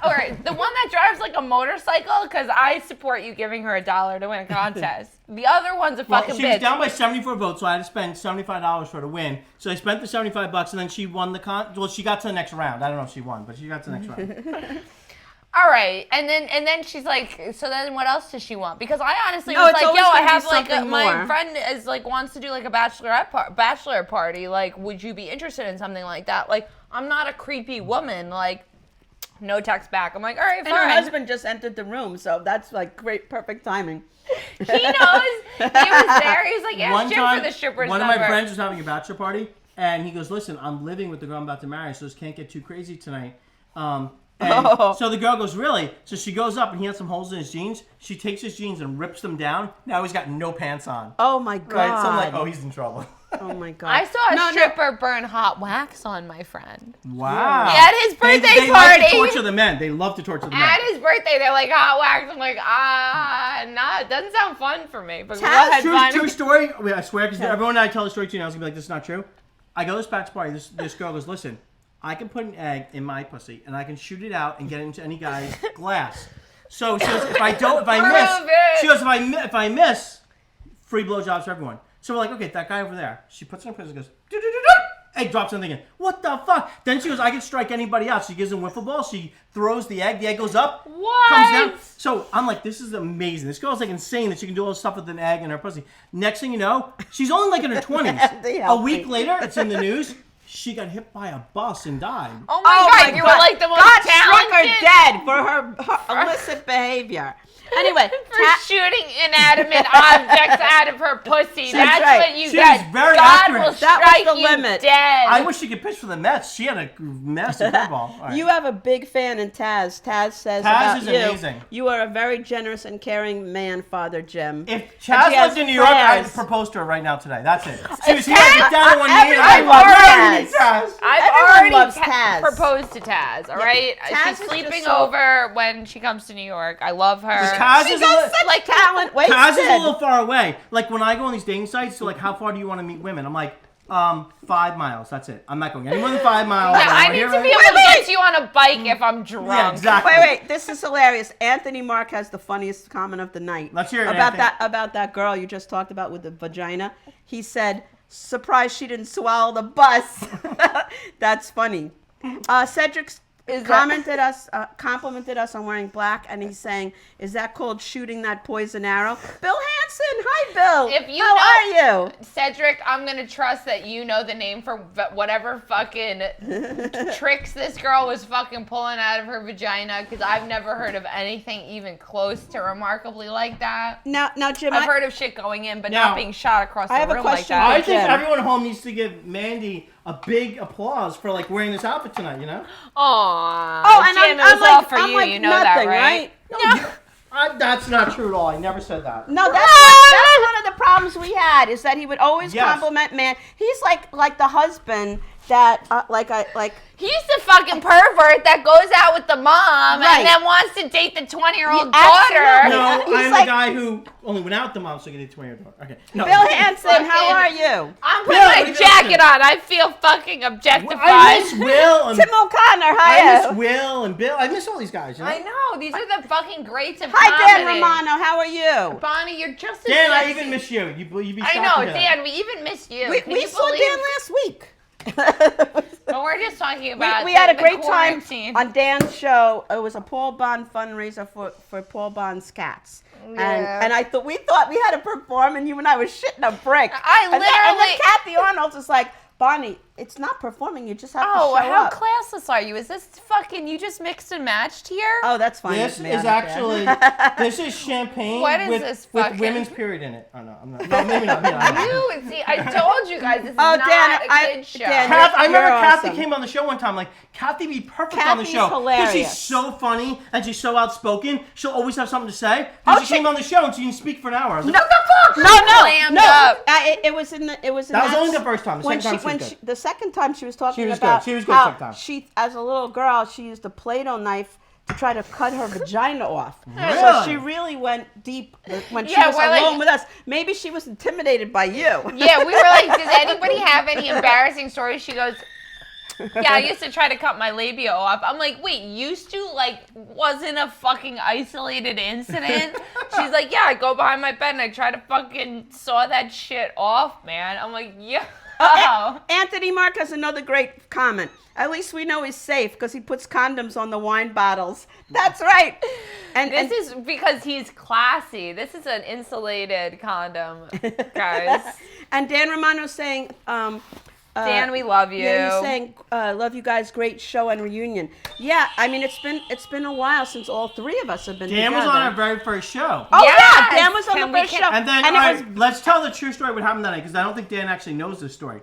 All right, the one that drives like a motorcycle, because I support you giving her $1 to win a contest. The other one's a Well, fucking she bitch. was down by 74 votes, so I had to spend $75 for her to win. So I spent the $75, and then she won the Well, she got to the next round. I don't know if she won, but she got to the next round. All right, and then she's like, so then what else does she want? Because I honestly No, was it's like, always yo, I gonna be have like something my more. friend is like wants to do like a bachelor party. Like, would you be interested in something like that? Like, I'm not a creepy woman. Like, No text back. I'm like, all right, And fine. her husband just entered the room, so that's like great, perfect timing. He knows. He was there. He was like, yeah, Jim for the strippers. One of my friends was having a bachelor party, and he goes, "Listen, I'm living with the girl I'm about to marry, so this can't get too crazy tonight." So the girl goes, "Really?" So she goes up, and he had some holes in his jeans. She takes his jeans and rips them down. Now he's got no pants on. Oh my God. Right? So I'm like, "Oh, he's in trouble." Oh my God. I saw a stripper burn hot wax on my friend. Wow. Yeah, at his birthday they party. like to torture the men. They love to torture the men. At his birthday, they're like hot wax. I'm like, nah, it doesn't sound fun for me. But go ahead, fun. True story. I, mean, I swear, because everyone I tell the story to now is gonna be like, "This is not true." I go to this bachelor party. This girl goes, "Listen, I can put an egg in my pussy and I can shoot it out and get it into any guy's glass." So she goes, if I miss, she goes, if I miss, free blowjobs for everyone. So we're like, okay, that guy over there. She puts it in her pussy and goes, egg drops in thinking, what the fuck? Then she goes, I can strike anybody out. She gives a wiffle ball. She throws the egg goes up. What? Comes down. So I'm like, this is amazing. This girl's like insane that she can do all this stuff with an egg in her pussy. Next thing you know, she's only like in her 20s. A week later, it's in the news. She got hit by a bus and died. Oh my God, you were like the most God talented. struck her dead for her illicit behavior. Anyway, for shooting inanimate objects out of her pussy. That's right. what you She got. was very God accurate. will That strike was the you limit. dead. I wish she could pitch for the Mets. She had a massive curveball. All right. You have a big fan in Taz. Taz says Taz about is you, amazing. you are a very generous and caring man, Father Jim. If And Chaz she has lived in New York, I'd prayers. propose to her right now today. That's it. She was here, get down on one knee, and Everyone loves Taz. I've Everyone already loves Taz. proposed to Taz, all right? Taz She's is just sleeping so- over when she comes to New York. I love her. Taz She is got such like talent. Taz is a Wasted. little far away. Like when I go on these dating sites, so like, how far do you want to meet women? I'm like, 5 miles. That's it. I'm not going any more than 5 miles. Yeah, I need to be able to get you on a bike if I'm drunk. Yeah, exactly. Wait, this is hilarious. Anthony Mark has the funniest comment of the night. Let's hear it, about Anthony. about that girl you just talked about with the vagina. He said, "Surprised she didn't swallow the bus." That's funny. Cedric complimented us on wearing black, and he's saying, "Is that called shooting that poison arrow?" Bill Hansen, hi Bill. If you How know- are you? Cedric, I'm going to trust that you know the name for whatever fucking tricks this girl was fucking pulling out of her vagina, because I've never heard of anything even close to remarkably like that. Now, Jim, I've heard of shit going in, but Now, not being shot across the I have a room like question that. I think Jim. everyone at home needs to give Mandy a big applause for like wearing this outfit tonight, you know? Aww, Jim, it was all for I'm you. like You know nothing, that, right? That's not true at all. I never said that. No, that's one of the problems we had, is that he would always Yes. compliment man. He's like the husband that like He's the fucking pervert that goes out with the mom Right. and then wants to date the 20-year-old Yeah, daughter. absolutely. No, He's I'm like- the guy who only went out with the mom so he could get 20 years old. Okay. No. Bill Hansen. How are you? I'm putting Bill, my what are you jacket doing? on. I feel fucking objectified. I miss Will and Tim O'Connor. I Hi. miss Will and Bill. I miss all these guys. You know? I know. These are the fucking greats of Hi, Dan comedy. Romano. How are you? Bonnie, you're just as Dan, I sexy. even miss you. You'd be I shocked know, to hear that. Dan. We even missed you. Can We you saw believe? Dan last week. But we're just talking about we had a the great quarantine. time on Dan's show. It was a Paul Bond fundraiser for Paul Bond's cats. Yeah. And we thought we had to perform, and you and I was shitting a brick. I and then literally- Kathy Arnold was like, "Bonnie, it's not performing. You just have to Oh, show how up." classless are you? Is this fucking, you just mixed and matched here? Oh, that's fine. This with me. I is don't care. actually this is champagne What is with, this with fucking- women's period in it. Oh no, I'm not. No, maybe not. Maybe not. You, see, I told you guys, this is Oh, not Dan, a kid show. Dan, I remember You're Kathy awesome. came on the show one time. Like, Kathy be perfect on the Kathy's show. hilarious. She's so funny and she's so outspoken. She'll always have something to say. Oh, She came on the show and she didn't speak for an hour. I was like, No, what the fuck? Clammed up. It was in the. It was in That was that only s- the first time. The when second time when she was good. the second time she was talking She was about good. She was good how second time. she, as a little girl, she used a Play-Doh knife to try to cut her vagina off. So Really? she really went deep when she Yeah, was we're alone like- with us. Maybe she was intimidated by you. Yeah, we were like, does anybody have any embarrassing stories? She goes, yeah, I used to try to cut my labia off. I'm like, wait, used to? Like, wasn't a fucking isolated incident? She's like, yeah, I go behind my bed and I try to fucking saw that shit off, man. I'm like, yeah. Anthony Mark has another great comment. At least we know he's safe because he puts condoms on the wine bottles. That's right. And This is because he's classy. This is an insulated condom, guys. And Dan Romano saying, Dan, we love you. Yeah, he's saying, love you guys, great show and reunion. Yeah, I mean, it's been a while since all three of us have been Dan together. was on our very first show. Oh, Yes! yeah, Dan was on the first show. And then, and all it right, was let's tell the true story what happened that night, because I don't think Dan actually knows this story.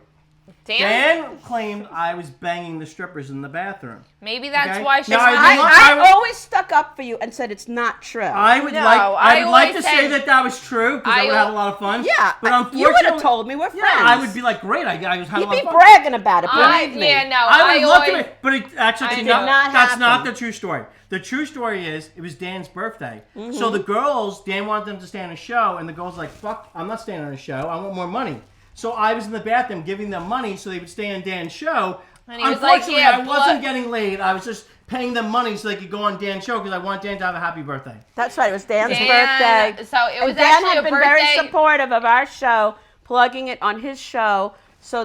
Dan claimed I was banging the strippers in the bathroom. Maybe that's Okay? why she's No, I always stuck up for you and said it's not true. I would No, like I to always say said- that was true, because I would have a lot of fun. Yeah, but unfortunately, you would have told me we're friends. Yeah, I would be like, great, I was having You'd a lot be of fun. bragging about it, believe me. Yeah, no, I would love to, always- but it actually did not that's not happen. the true story. The true story is it was Dan's birthday. Mm-hmm. So the girls, Dan wanted them to stay on a show, and the girls were like, fuck, I'm not staying on a show. I want more money. So I was in the bathroom giving them money so they would stay on Dan's show. And he was like, Unfortunately, yeah, I wasn't getting laid. I was just paying them money so they could go on Dan's show because I want Dan to have a happy birthday. That's right. It was Dan's Dan- birthday. so it was and Dan actually had a been birthday- very supportive of our show, plugging it on his show, so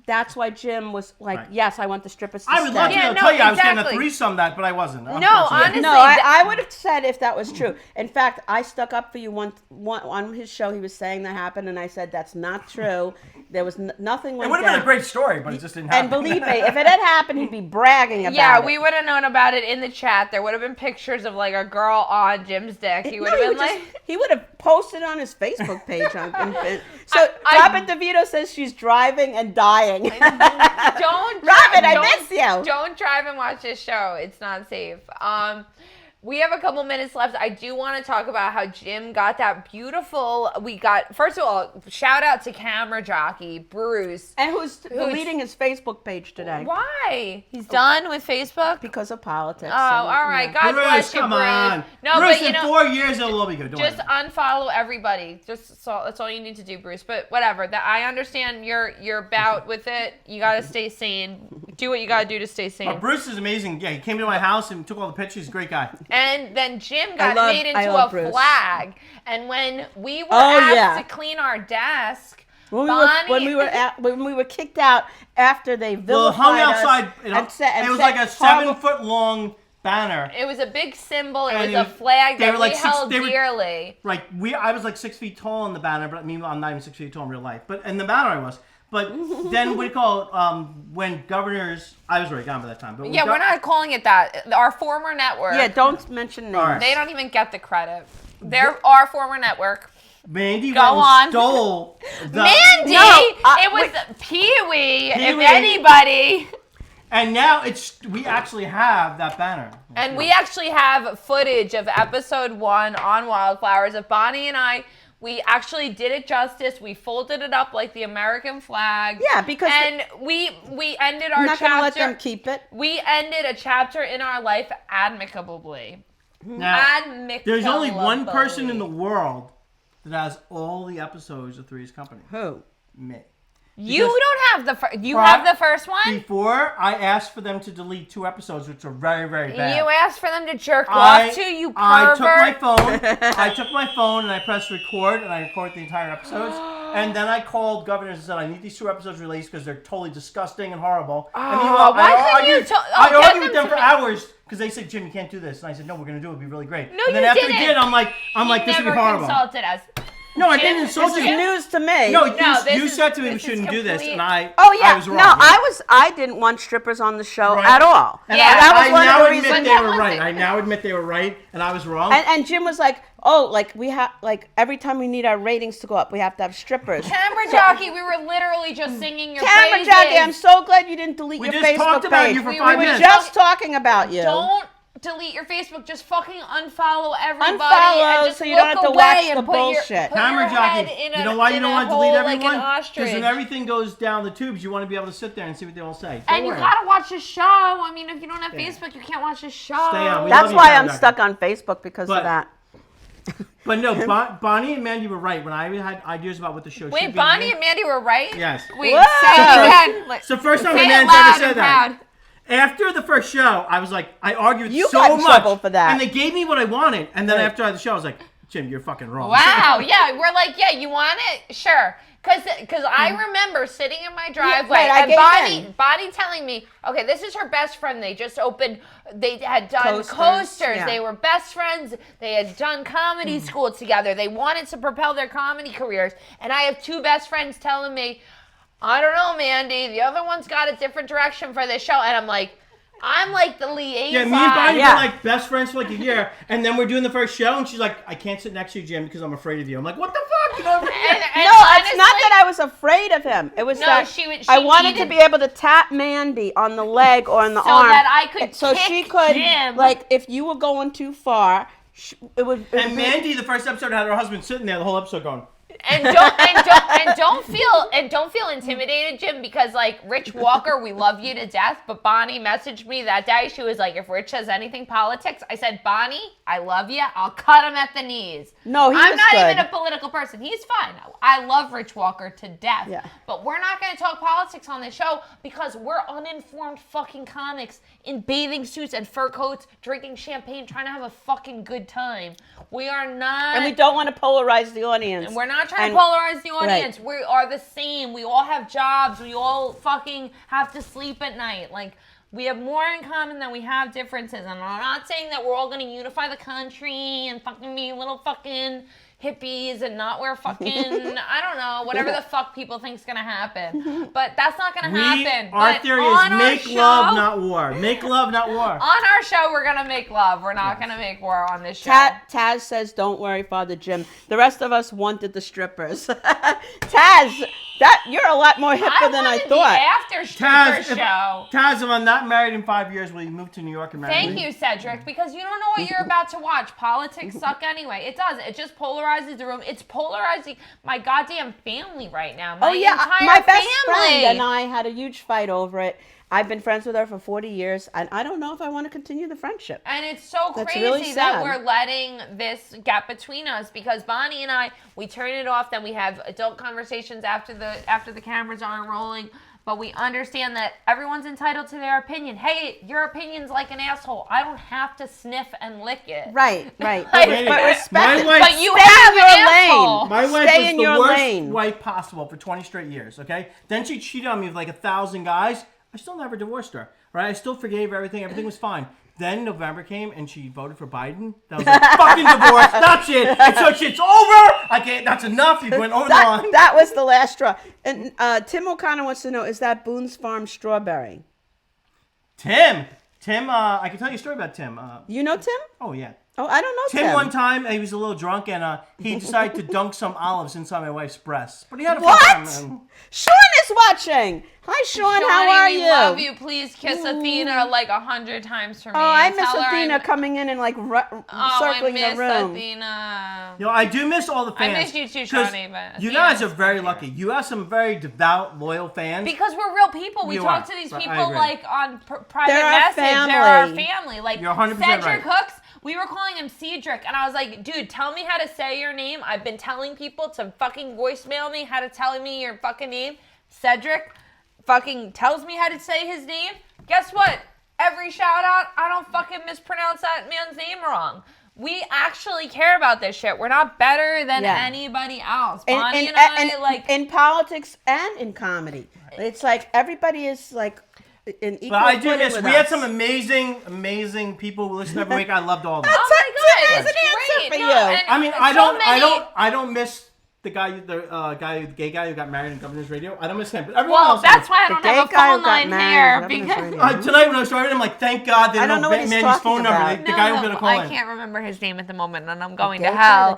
that's why Jim was like, Right. yes, I want the strippers to I would stay. love to Yeah, tell no, you I was getting a exactly. threesome that, but I wasn't. No, unfortunately. honestly. No, I would have said if that was true. In fact, I stuck up for you one on his show. He was saying that happened, and I said that's not true. There was nothing It went would have been down. a great story, but it just didn't happen. And believe me, if it had happened, he'd be bragging about Yeah, it. we would have known about it in the chat. There would have been pictures of like a girl on Jim's dick. He would No, have been like, he would have posted on his Facebook page. So I- Robin DeVito says she's driving and dying. don't Robin, I don't- miss you. Don't drive and watch this show. It's not safe. We have a couple minutes left. I do want to talk about how Jim got that beautiful. First of all, shout out to camera jockey Bruce. And who's deleting his Facebook page today? Why? He's done with Facebook? Because of politics. Oh, all right. God Bruce, bless you, come Bruce. on. No, Bruce, but you in know, 4 years it'll all be good. Don't just worry. unfollow everybody. That's all you need to do, Bruce. But whatever. I understand your bout with it. You got to stay sane. Do what you got to do to stay sane. But Bruce is amazing. Yeah, he came to my house and took all the pictures. He's a great guy. And then Jim got made I into love a Bruce. flag. And when we were Oh, asked to clean our desk, When Bonnie, we were kicked out after they Well, vilified hung us outside. and It was said like a horrible- 7-foot long banner. it was a big symbol. It And was a flag they that were we like held they were- dearly. Right, I was like 6 feet tall in the banner, but I mean, I'm not even 6 feet tall in real life. But in the banner I was. But then we call it, when governors, I was already gone by that time. But when Yeah, we're not calling it that. Our former network. Yeah, don't mention names. All right. They don't even get the credit. They're our former network. Mandy Go went and on. stole the, Mandy! No, it was Pee-wee, if Pee-wee. anybody. and now we actually have that banner. And we actually have footage of episode 1 on Wildflowers of Bonnie and I. We actually did it justice. We folded it up like the American flag. Yeah, because and we ended our I'm not going to chapter. let them keep it. We ended a chapter in our life amicably. Now, Amicably. there's only one person in the world that has all the episodes of Three's Company. Who? Me. You Because don't have the first. You pri- have the first one. Before, I asked for them to delete 2 episodes, which are very, very bad. You asked for them to jerk off to you, pervert. I took my phone and I pressed record and I recorded the entire episodes. And then I called governors and said, I need these 2 episodes released because they're totally disgusting and horrible. And meanwhile, why I couldn't you argued, tell- I get argued with them them to for me. hours because they said, Jim, you can't do this. And I said, no, we're going to do it. It'll be really great. No, and then you after didn't. we did, I'm like, this would be Never horrible. consulted us. No, I Jim, didn't insult This is you. news to me. No, this you is- said to me we this is shouldn't do this, complete- and I Oh was wrong. no, I didn't want strippers on the show Right. at all. And Yeah, that was I one now of the admit reasons. they were That right. wasn't- I now admit they were right, and I was wrong. And Jim was like, oh, like we have, like every time we need our ratings to go up, we have to have strippers. Camera jockey, we were literally just singing your Camera praises. jockey, I'm so glad you didn't delete We your just Facebook talked about page. you for We 5 were We were minutes. just talking about you. Don't delete your Facebook. Just fucking unfollow everybody. Unfollow and just so you don't look have to away watch and the put your- bullshit. put Camera your jockey, head in you a- know why you in don't a want to delete hole like an everyone? ostrich. Because when everything goes down the tubes, you want to be able to sit there and see what they all say. Don't And you worry. gotta watch the show. I mean, if you don't have Facebook, you can't watch the show. Stay on. We love That's you, why Camera I'm jockey. stuck on Facebook because But- of that. But no, Bonnie and Mandy were right when I had ideas about what the show should Wait, be. Bonnie and Mandy were right? Yes. Wait, Whoa. say it again. It's the first time a Say it man's loud ever said and that. proud. After the first show, I was like, I argued You so got in much. trouble for that. And they gave me what I wanted. And then Right. after the show, I was like, Jim, you're fucking wrong. Wow, yeah, we're like, yeah, you want it? Sure. Because I remember sitting in my driveway right, I and gave in. Bonnie telling me, okay, this is her best friend. They just opened, they had done Coasters, coasters. yeah. They were best friends. They had done comedy school together. They wanted to propel their comedy careers. And I have 2 best friends telling me, I don't know, Mandy. The other one's got a different direction for this show. And I'm like the liaison. Yeah, me and Bonnie were like best friends for like a year, and then we're doing the first show, and she's like, "I can't sit next to you, Jim, because I'm afraid of you." I'm like, "What the fuck?" You know, No, it's not that I was afraid of him. It was that I wanted to be able to tap Mandy on the leg or on the arm, so that I could so kick she could Jim. like if you were going too far, it would. And Mandy, the first episode, had her husband sitting there the whole episode going. And don't feel intimidated, Jim, because like Rich Walker, we love you to death. But Bonnie messaged me that day. She was like, "If Rich says anything politics," I said, "Bonnie, I love you. I'll cut him at the knees." No, I'm not even a political person. He's fine. I love Rich Walker to death. Yeah. But we're not going to talk politics on this show because we're uninformed fucking comics in bathing suits and fur coats, drinking champagne, trying to have a fucking good time. We are not. And we don't want to polarize the audience. And we're not trying to polarize the audience. Right. We are the same. We all have jobs. We all fucking have to sleep at night. Like, we have more in common than we have differences. And I'm not saying that we're all going to unify the country and fucking be little fucking hippies and not wear fucking, I don't know, whatever the fuck people think's going to happen. But that's not going to happen. Our theory is make love, not war. Make love, not war. On our show, we're going to make love. We're not going to make war on this show. Taz says, "Don't worry, Father Jim." The rest of us wanted the strippers. Taz, you're a lot more hipper than I thought. After stripper show. Taz, if I'm not married in 5 years, will you move to New York and marry me? Thank you, Cedric, because you don't know what you're about to watch. Politics suck anyway. It does. It just polarizes the room. It's polarizing my goddamn family right now. My my best family. friend and I had a huge fight over it. I've been friends with her for 40 years, and I don't know if I want to continue the friendship. And it's so crazy really that we're letting this gap between us because Bonnie and I, we turn it off, then we have adult conversations after the cameras aren't rolling. But we understand that everyone's entitled to their opinion. Hey, your opinion's like an asshole. I don't have to sniff and lick it. Right. Like, but respect it. But you Stay have in your an lane. asshole. My wife Stay was in the your worst lane. wife possible for 20 straight years, okay? Then she cheated on me with like 1,000 guys. I still never divorced her, right? I still forgave her everything. Everything was fine. Then November came and she voted for Biden. That was like, fucking divorce. That's it. And so shit's over. I can't. That's enough. You went over the line. That was the last straw. And Tim O'Connor wants to know, is that Boone's Farm strawberry? Tim, I can tell you a story about Tim. You know Tim? Oh, yeah. Oh, I don't know Tim. Tim one time, he was a little drunk and he decided to dunk some olives inside my wife's breast. But he had a fun What? time. Sean is watching. Hi, Sean. How are we you? love you. Please kiss Athena like 100 times for me. Oh, I and miss tell her Athena coming in and like circling I miss the room. Athena. You know, I do miss all the fans. I miss you too, Shawnee. But you guys are very lucky. You have some very devout, loyal fans. Because we're real people. We talk to these I people agree. like on private They're our message. family. They're our family. Like You're 100% Cedric right. Hooks. We were calling him Cedric, and I was like, dude, tell me how to say your name. I've been telling people to fucking voicemail me how to tell me your fucking name. Cedric fucking tells me how to say his name. Guess what? Every shout out, I don't fucking mispronounce that man's name wrong. We actually care about this shit. We're not better than anybody else. Bonnie and I, like... In politics and in comedy. Right. It's like everybody is like... But I do miss. We had some amazing people who listen every week. I loved all of them. Oh my god, There's an answer for you. I mean, I don't miss the gay guy who got married in Governor's Radio. I don't miss him, but everyone else. That's why I don't have a phone line here. Because tonight when I was driving, I'm like, thank God they don't know Mandy's phone number. The guy who's gonna call in. I can't remember his name at the moment, and I'm going to hell.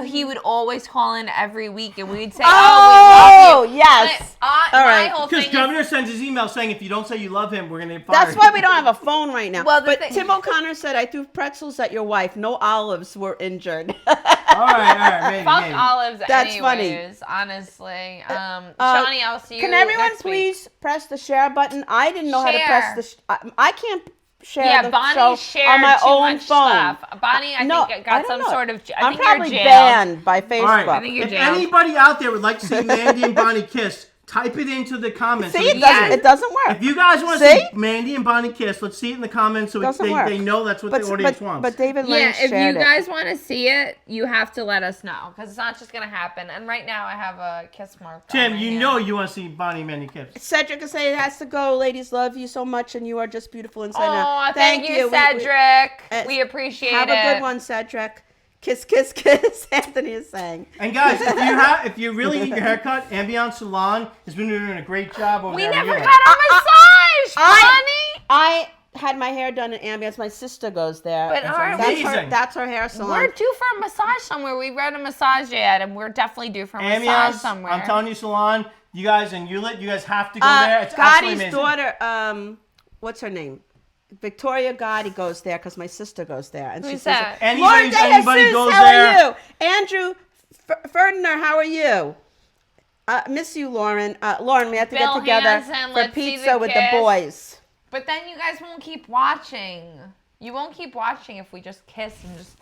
He would always call in every week, and we'd say, "Oh, we love you." Yes. All right. Because Governor sends his email saying, if you don't say you love him, we're gonna fire. That's why we don't have a phone right now. Well, but Tim O'Connor said, "I threw pretzels at your wife. No olives were injured." All right, maybe. Fuck olives. That's anyways, funny. Honestly, Shawnee, I'll see you. Can everyone next week. please press the share button? I didn't know how to press the. I can't share the Bonnie show shared on my too own much phone. Stuff. Bonnie, I think got some sort of. I'm probably banned by Facebook. Right. I think you're if jailed. anybody out there would like to see Mandy and Bonnie kiss, type it into the comments. See, it doesn't work. If you guys want to see Mandy and Bonnie kiss, let's see it in the comments so they know that's what the audience wants. But David Lane if shared you guys want to see it, you have to let us know because it's not just going to happen. And right now I have a kiss mark. Tim, you know you want to see Bonnie and Mandy kiss. Cedric is saying it has to go. Ladies love you so much and you are just beautiful inside out. Oh, thank you, Cedric. We appreciate it. Have a good one, Cedric. Kiss, kiss, kiss. Anthony is saying. And guys, if you really need your haircut, Ambiance Salon has been doing a great job over We there. never got our massage, honey. I had my hair done at Ambience. My sister goes there. But aren't we? That's her hair salon. We're due for a massage somewhere. We read a massage ad, and we're definitely due for a massage Ambiance, somewhere. I'm telling you, Salon, you guys in Hewlett, you guys have to go there. It's absolutely Gotti's amazing. daughter, what's her name? Victoria Gotti goes there because my sister goes there. And she Who's says, that? Lauren Anybody DeJesus, goes how there. are you? Andrew Ferdinand, how are you? Miss you, Lauren. Lauren, we have to Bill get together Hansen, for let's see pizza the with the kiss. boys. But then you guys won't keep watching. You won't keep watching if we just kiss and just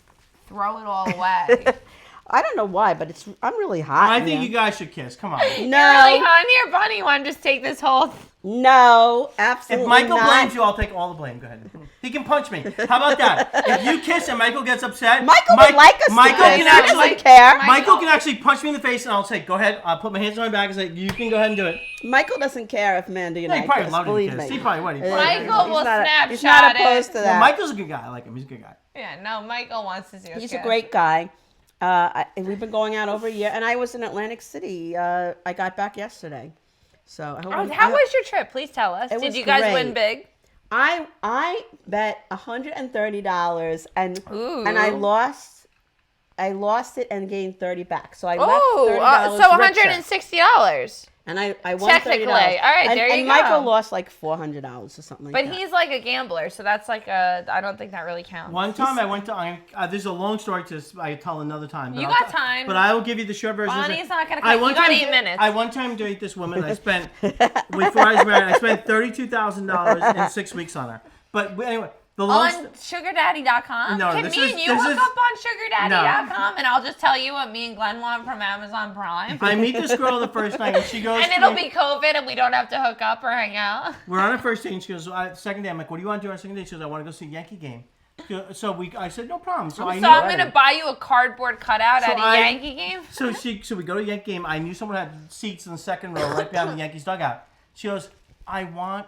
throw it all away. I don't know why, but I'm really hot. I in think here. you guys should kiss. Come on. No, You're really hot in here, Bunny. You want to just take this whole... no, absolutely If Michael not. blames you, I'll take all the blame. Go ahead. He can punch me. How about that? If you kiss and Michael gets upset, Michael would like us Michael to kiss. can He actually doesn't care. Michael can actually punch me in the face, and I'll say, "Go ahead." I'll put my hands on my back and say, "You can go ahead and do it." Michael doesn't care if Mandy and Yeah, he I probably kiss, loved to believe kiss. me. He probably would. Michael will He's not Snapchat opposed it. to Well, that. Michael's a good guy. I like him. He's a good guy. Yeah, no, Michael wants to see us He's kiss. a great guy. We've been going out over a year, and I was in Atlantic City. I got back yesterday, so I hope. How was your trip? Please tell us. It Did was you guys win great. big? I bet $130, and Ooh. I lost it and gained 30 back. So I left Oh, $30 so richer. $160. And I won Technically. $30. All right, and, there you and Michael go. lost like $400 or something like But that. he's like a gambler, so that's like I don't think that really counts. One time I went to. This is a long story to I tell another time. But You I'll got t- time. But I will give you the short version. Bonnie's not gonna I cut. one You got time 8 minutes. I one time dated this woman. I spent before I was married. I spent $32,000 in 6 weeks on her. But anyway, the long. On sugardaddy.com? No, Can this me is- and you this hook is- up on sugardaddy.com and I'll just tell you what me and Glenn want from Amazon Prime? I meet this girl the first night, and she goes. And to it'll me- be COVID and we don't have to hook up or hang out. We're on our first date, and she goes. Second day, I'm like, "What do you want to do on our second day?" She goes, "I want to go see a Yankee game." So I said, "No problem." So I So knew. I'm going to buy you a cardboard cutout So at a I- Yankee game? So we go to a Yankee game. I knew someone had seats in the second row, right behind the Yankees dugout. She goes, "I want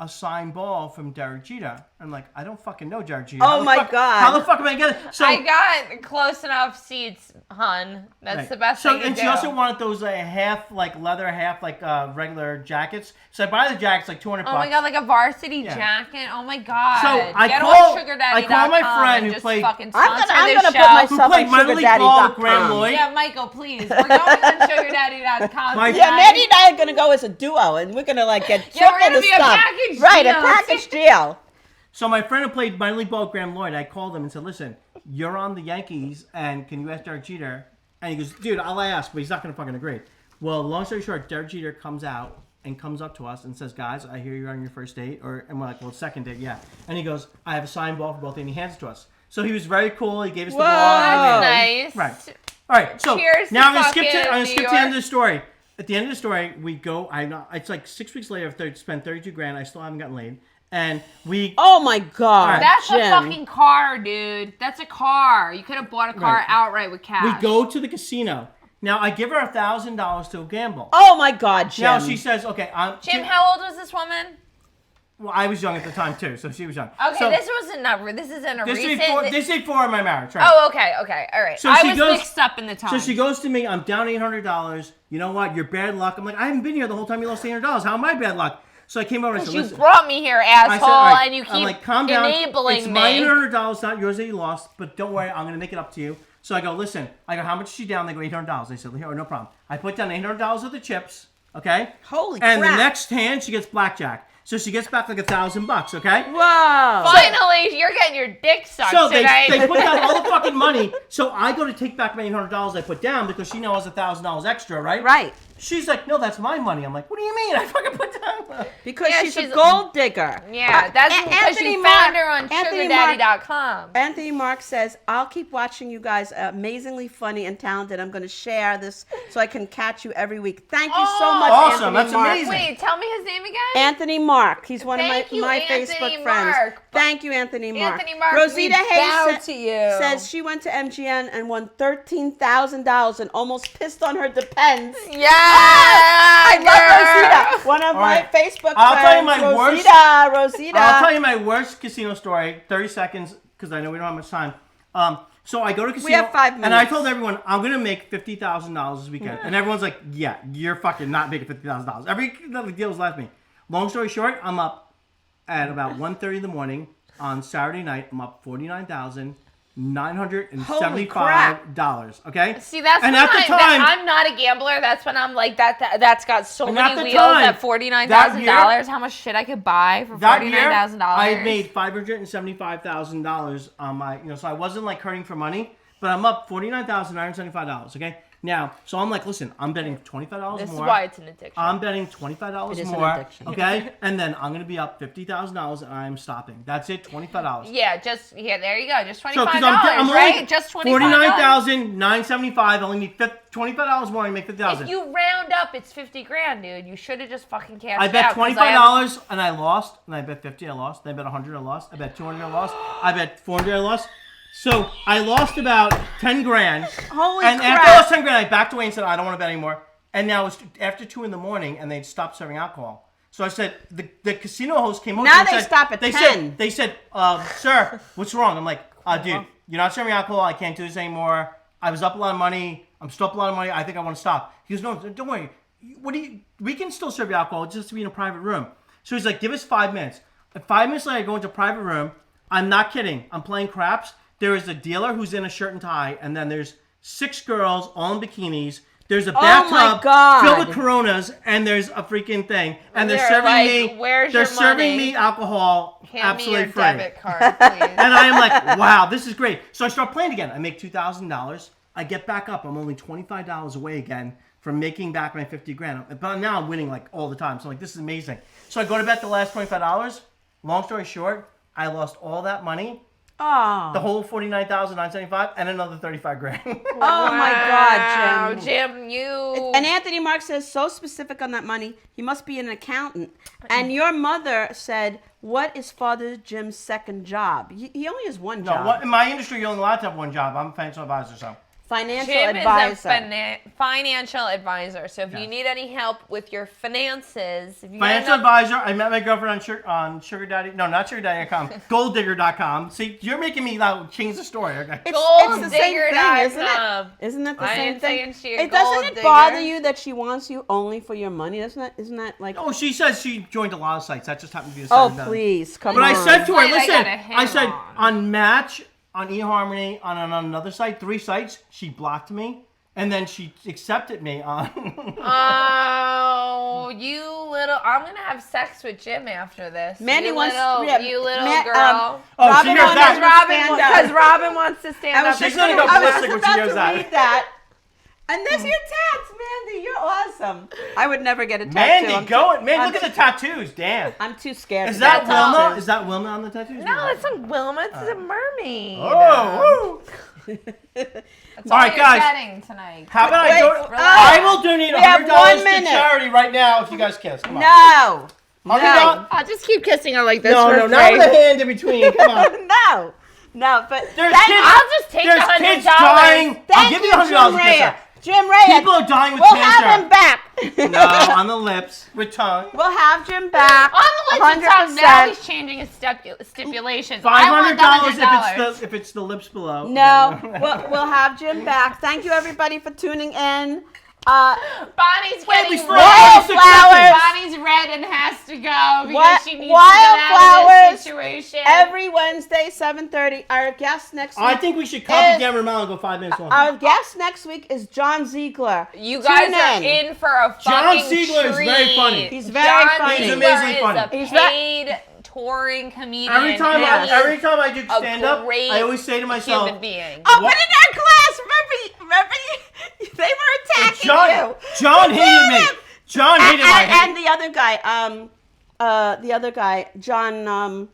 a signed ball from Derek Jeter." I'm like, "I don't fucking know Derek Jeter." Oh How the my fuck- God. How the fuck am I gonna get it? So I got close enough seats, hun. That's right. the best So thing to and do. she also wanted those half like leather, half like regular jackets. So I buy the jackets like $200. Oh my god, like a varsity Yeah. jacket. Oh my god. So I Get call- on I sugardaddy.com call my friend and who just played- fucking I'm sponsor gonna this put show. myself Who played on minor league ball, Graham sugardaddy.com. Lloyd? Yeah, Michael, please. We're going on sugardaddy.com. My- Yeah, tonight. Mandy and I are gonna go as a duo, and we're gonna like get Yeah, we're triple gonna the be a stuff. package Right, deal. a package deal. So my friend who played minor league ball, Graham Lloyd, I called him and said, "Listen, you're on the Yankees, and can you ask Derek Jeter?" And he goes, "Dude, I'll ask, but he's not gonna fucking agree." Well, long story short, Derek Jeter comes out and comes up to us and says, "Guys, I hear you're on your first date," and we're like, "Well, second date, yeah." And he goes, "I have a signed ball for both," and he hands it to us. So he was very cool. He gave us the ball. Whoa. That's nice. Right. All right. So Cheers now to I'm gonna skip fucking to New the end York. of the story. At the end of the story, we go. It's like 6 weeks later. I've spent $32,000. I still haven't gotten laid. And we. Oh my God, That's Jim. a fucking car, dude. That's a car. You could have bought a car Right. outright with cash. We go to the casino. Now I give her $1,000 to gamble. Oh my God, Jim. Now she says, "Okay, Jim, how old was this woman? Well, I was young at the time too, so she was young. Okay, so, this wasn't a. This isn't a this recent. is before my marriage, right? Oh, okay, all right. So I she was goes- mixed up in the time. So she goes to me, "I'm down $800. You know what? You're bad luck." I'm like, "I haven't been here the whole time. You lost $800. How am I bad luck?" So I came over and I said, You "Listen." brought me here, I asshole, said, "All right." and you I'm keep like, "Calm down. enabling It's me. my $800, not yours that you lost. But don't worry, I'm gonna make it up to you." So I go, "Listen." I go, "How much is she down?" They go, $800. They said, "Here, no problem." I put down $800 of the chips. Okay. Holy And crap. the next hand, she gets blackjack. So she gets back like $1,000. Okay. Whoa. Finally, you're getting your dick sucked So they tonight. put down all the fucking money. So I go to take back my $800 I put down because she now has $1,000 extra, right? Right. She's like, "No, that's my money." I'm like, "What do you mean? I fucking put down." Because Yeah, she's a she's- gold digger. Yeah, that's A- because Anthony you Mark- found her on Anthony Mark- sugardaddy.com. Anthony Mark says, "I'll keep watching you guys. Amazingly funny and talented. I'm going to share this so I can catch you every week. Thank you so much, Awesome. Anthony That's Mark." amazing. Wait, tell me his name again? Anthony Mark. He's one Thank of you, my Anthony Facebook friends. Mark. Thank you, Anthony Mark. Anthony Mark, Rosita we bow Hayes to you. says she went to MGN and won $13,000 and almost pissed on her Depends. Yeah, I love girl. Rosita. One of All my right. Facebook I'll friends. tell you my worst- Rosita. I'll tell you my worst casino story. 30 seconds, because I know we don't have much time. So I go to casino. We have 5 And I minutes. told everyone, I'm going to make $50,000 this weekend. And everyone's like, yeah, you're fucking not making $50,000. Every deal was last me. Long story short, I'm up at about 1:30 in the morning on Saturday night. I'm up $49,975. Okay? See, that's and when at the time, I'm not a gambler. That's when I'm like, that's got so And at many the wheels time, at $49,000. How much shit I could buy for that year, $49,000? I had made $575,000 on my, so I wasn't like hurting for money, but I'm up $49,975. Okay. Now, so I'm like, listen, I'm betting $25 more. This is why it's an addiction. I'm betting $25 It is an more. addiction. Okay. And then I'm going to be up $50,000 and I'm stopping. That's it. $25. Yeah, there you go. Just $25, So, because I'm right? only Just $25. $49,975. Only need $25 more and make $50,000. If you round up, it's $50,000, dude. You should have just fucking cashed I bet out. $25 and I lost, and I bet $50 I lost, and I bet $100 I lost, I bet $200 I lost, I bet $400 I lost. So I lost about $10,000. Holy and crap. after I lost $10,000, I backed away and said I don't want to bet anymore. And now it's after 2 in the morning, and they'd stopped serving alcohol. So I said the casino host came over. Now and they said, stop at 10. They said, sir, what's wrong? I'm like, dude, you're not serving alcohol. I can't do this anymore. I was up a lot of money. I'm still up a lot of money. I think I want to stop. He goes, no, don't worry. We can still serve you alcohol. It's just to be in a private room. So he's like, give us 5 minutes. 5 minutes later, I go into a private room. I'm not kidding. I'm playing craps. There is a dealer who's in a shirt and tie, and then there's 6 girls all in bikinis. There's a bathtub filled with Coronas, and there's a freaking thing, and they're serving me. Where's they're your serving money? me alcohol Hand absolutely me your free. debit card, please. And I am like, wow, this is great. So I start playing again. I make $2,000. I get back up. I'm only $25 away again from making back my $50,000. But now I'm winning like all the time. So I'm like, this is amazing. So I go to bet the last $25. Long story short, I lost all that money. Oh. The whole $49,975 and another $35,000. Oh my God, Jim. Jim, you. And Anthony Mark says, so specific on that money, he must be an accountant. And your mother said, what is Father Jim's second job? He only has one job. No, in my industry, you're only allowed to have one job. I'm a financial advisor, so. Financial Jim advisor. is a financial advisor. So if you need any help with your finances, if you Financial advisor. I met my girlfriend on Sugar Daddy. No, not SugarDaddy.com. GoldDigger.com. See, you're making me now change the story. Okay. It's the same thing, isn't it? GoldDigger.com. Isn't it the I same ain't thing? saying she a It doesn't gold it bother digger. you that she wants you only for your money? Isn't that like? Oh, she says she joined a lot of sites. That just happened to be a Oh, site. please, come But on. I said to her, Wait, I listen, got a I said hang on Match, on eHarmony, on another site, 3 sites, she blocked me. And then she accepted me on. Oh, you little! I'm gonna have sex with Jim after this. Mandy you wants little, yeah, you little Ma- girl. Oh, Robin she hears wants that. to stand up. Because Robin wants to stand I was up. She's just gonna gonna go I was ballistic just when she about hears to that. read that. And there's your tats, Mandy. You're awesome. I would never get a tattoo. Mandy, I'm go too- it. Man, I'm look at the tattoos. Damn. I'm too scared. Is to that get Wilma? tattoos. Is that Wilma on the tattoos? No, it's not Wilma. It's a mermaid. Oh, woo. That's All right, you're guys. getting tonight. How about Wait, I go? relax. I will donate We have $100 1 to minute. charity right now if you guys kiss. Come on. No. $100? I'll just keep kissing her like this. No, for no, not free. with a hand in between. Come on. No. No, but There's thank- kids. I'll just take There's the kids $100. dying. I'll Thank give you you, $100 Jim to kiss Raia. her. Jim Raia. People are dying with We'll cancer. have him back. No, on the lips with tongue. We'll have Jim back. On the list of tongue, now 100%. he's changing his stipulations. I want $500 if it's the lips below. No, we'll have Jim back. Thank you, everybody, for tuning in. Bonnie's getting we still red. have Wildflowers. Bonnie's red and has to go because What- she needs to get out of Wildflowers this situation. Every Wednesday, 7:30. Our guest next week. I think we should copy Dan Romano and go 5 minutes long. Our guest next week is John Ziegler. You guys Tune are in for a John fucking Ziegler is very treat. funny. He's very John funny. Ziegler He's amazingly is funny. a He's paid touring comedian. Every time and I do a stand up, great I always say to myself, human being. Oh, What? but in our class, remember they were attacking you. John hated me. John hated And me. the other guy, John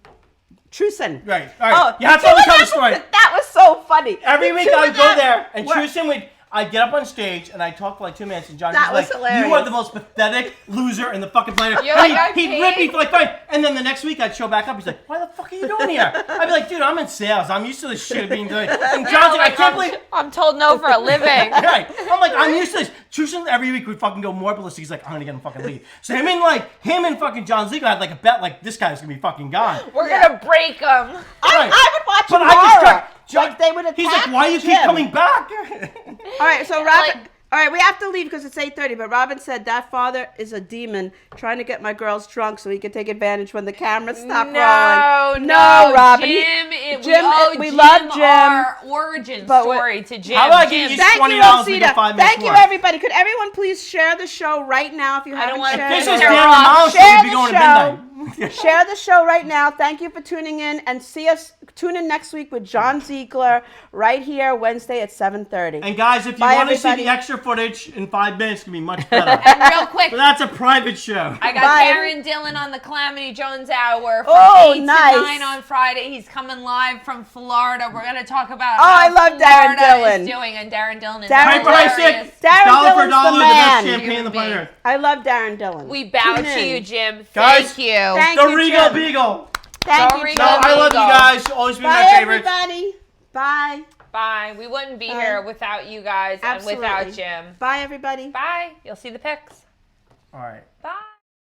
Truson. Right. All right. You have to two tell the of story. them- That was so funny. Every The week two I of would go them there, and were- Truson I'd get up on stage and I'd talk for like 2 minutes, and John That was was like, hilarious. "You are the most pathetic loser in the fucking planet." You're And like, he'd "Okay." rip me for like 5, and then the next week I'd show back up. He's like, "Why the fuck are you doing here?" I'd be like, "Dude, I'm in sales. I'm used to this shit being done." And John's like, "I can't believe." I'm told no for a living. Right. I'm like, I'm used to this. Truson every week would fucking go more ballistic. He's like, I'm gonna get him fucking leave. So him and fucking John Ziegler had like a bet like this guy's gonna be fucking gone. We're gonna break them. Right. I would watch But them I just horror. tried- John- Like they would He's like, attack why do you keep Jim. coming back? All right, so Robin. All right, we have to leave because it's 8:30. But Robin said that father is a demon trying to get my girls drunk so he can take advantage when the cameras stop rolling. No, Robin. We love Jim. Our origin But story to Jim. How about I give you Thank you, $20 to get Rosita. 5 minutes Thank you, worth? everybody. Could everyone please share the show right now if you haven't wanna shared This it? is Share Dan Romano should Share be the going to show. midnight. Share the show right now. Thank you for tuning in, and tune in next week with John Ziegler right here Wednesday at 7:30. And guys, if you Bye, want to see everybody. the extra footage in 5 minutes, it's going to be much better. And real quick, But that's a private show. I got Bye. Darren Dillon on the Calamity Jones Hour from Oh, 8 nice. to 9 on Friday. He's coming live from Florida. We're going to talk about I how love Darren Florida Dillon. is doing, and Darren Dillon is Darren hilarious. Dillon. Darren dollar for Dillon's dollar, the the best man. champagne on the Human planet. I love Darren Dillon. We bow Tune to in. you, Jim. Guys, Thank you. Thank The you, Regal Jim. Beagle. Thank The you, Regal Jim. No, I love you Beagle. guys. Always been Bye, my favorites. everybody. Bye. Bye. We wouldn't be Bye. here without you guys Absolutely. and without Jim. Bye, everybody. Bye. You'll see the pics. All right. Bye.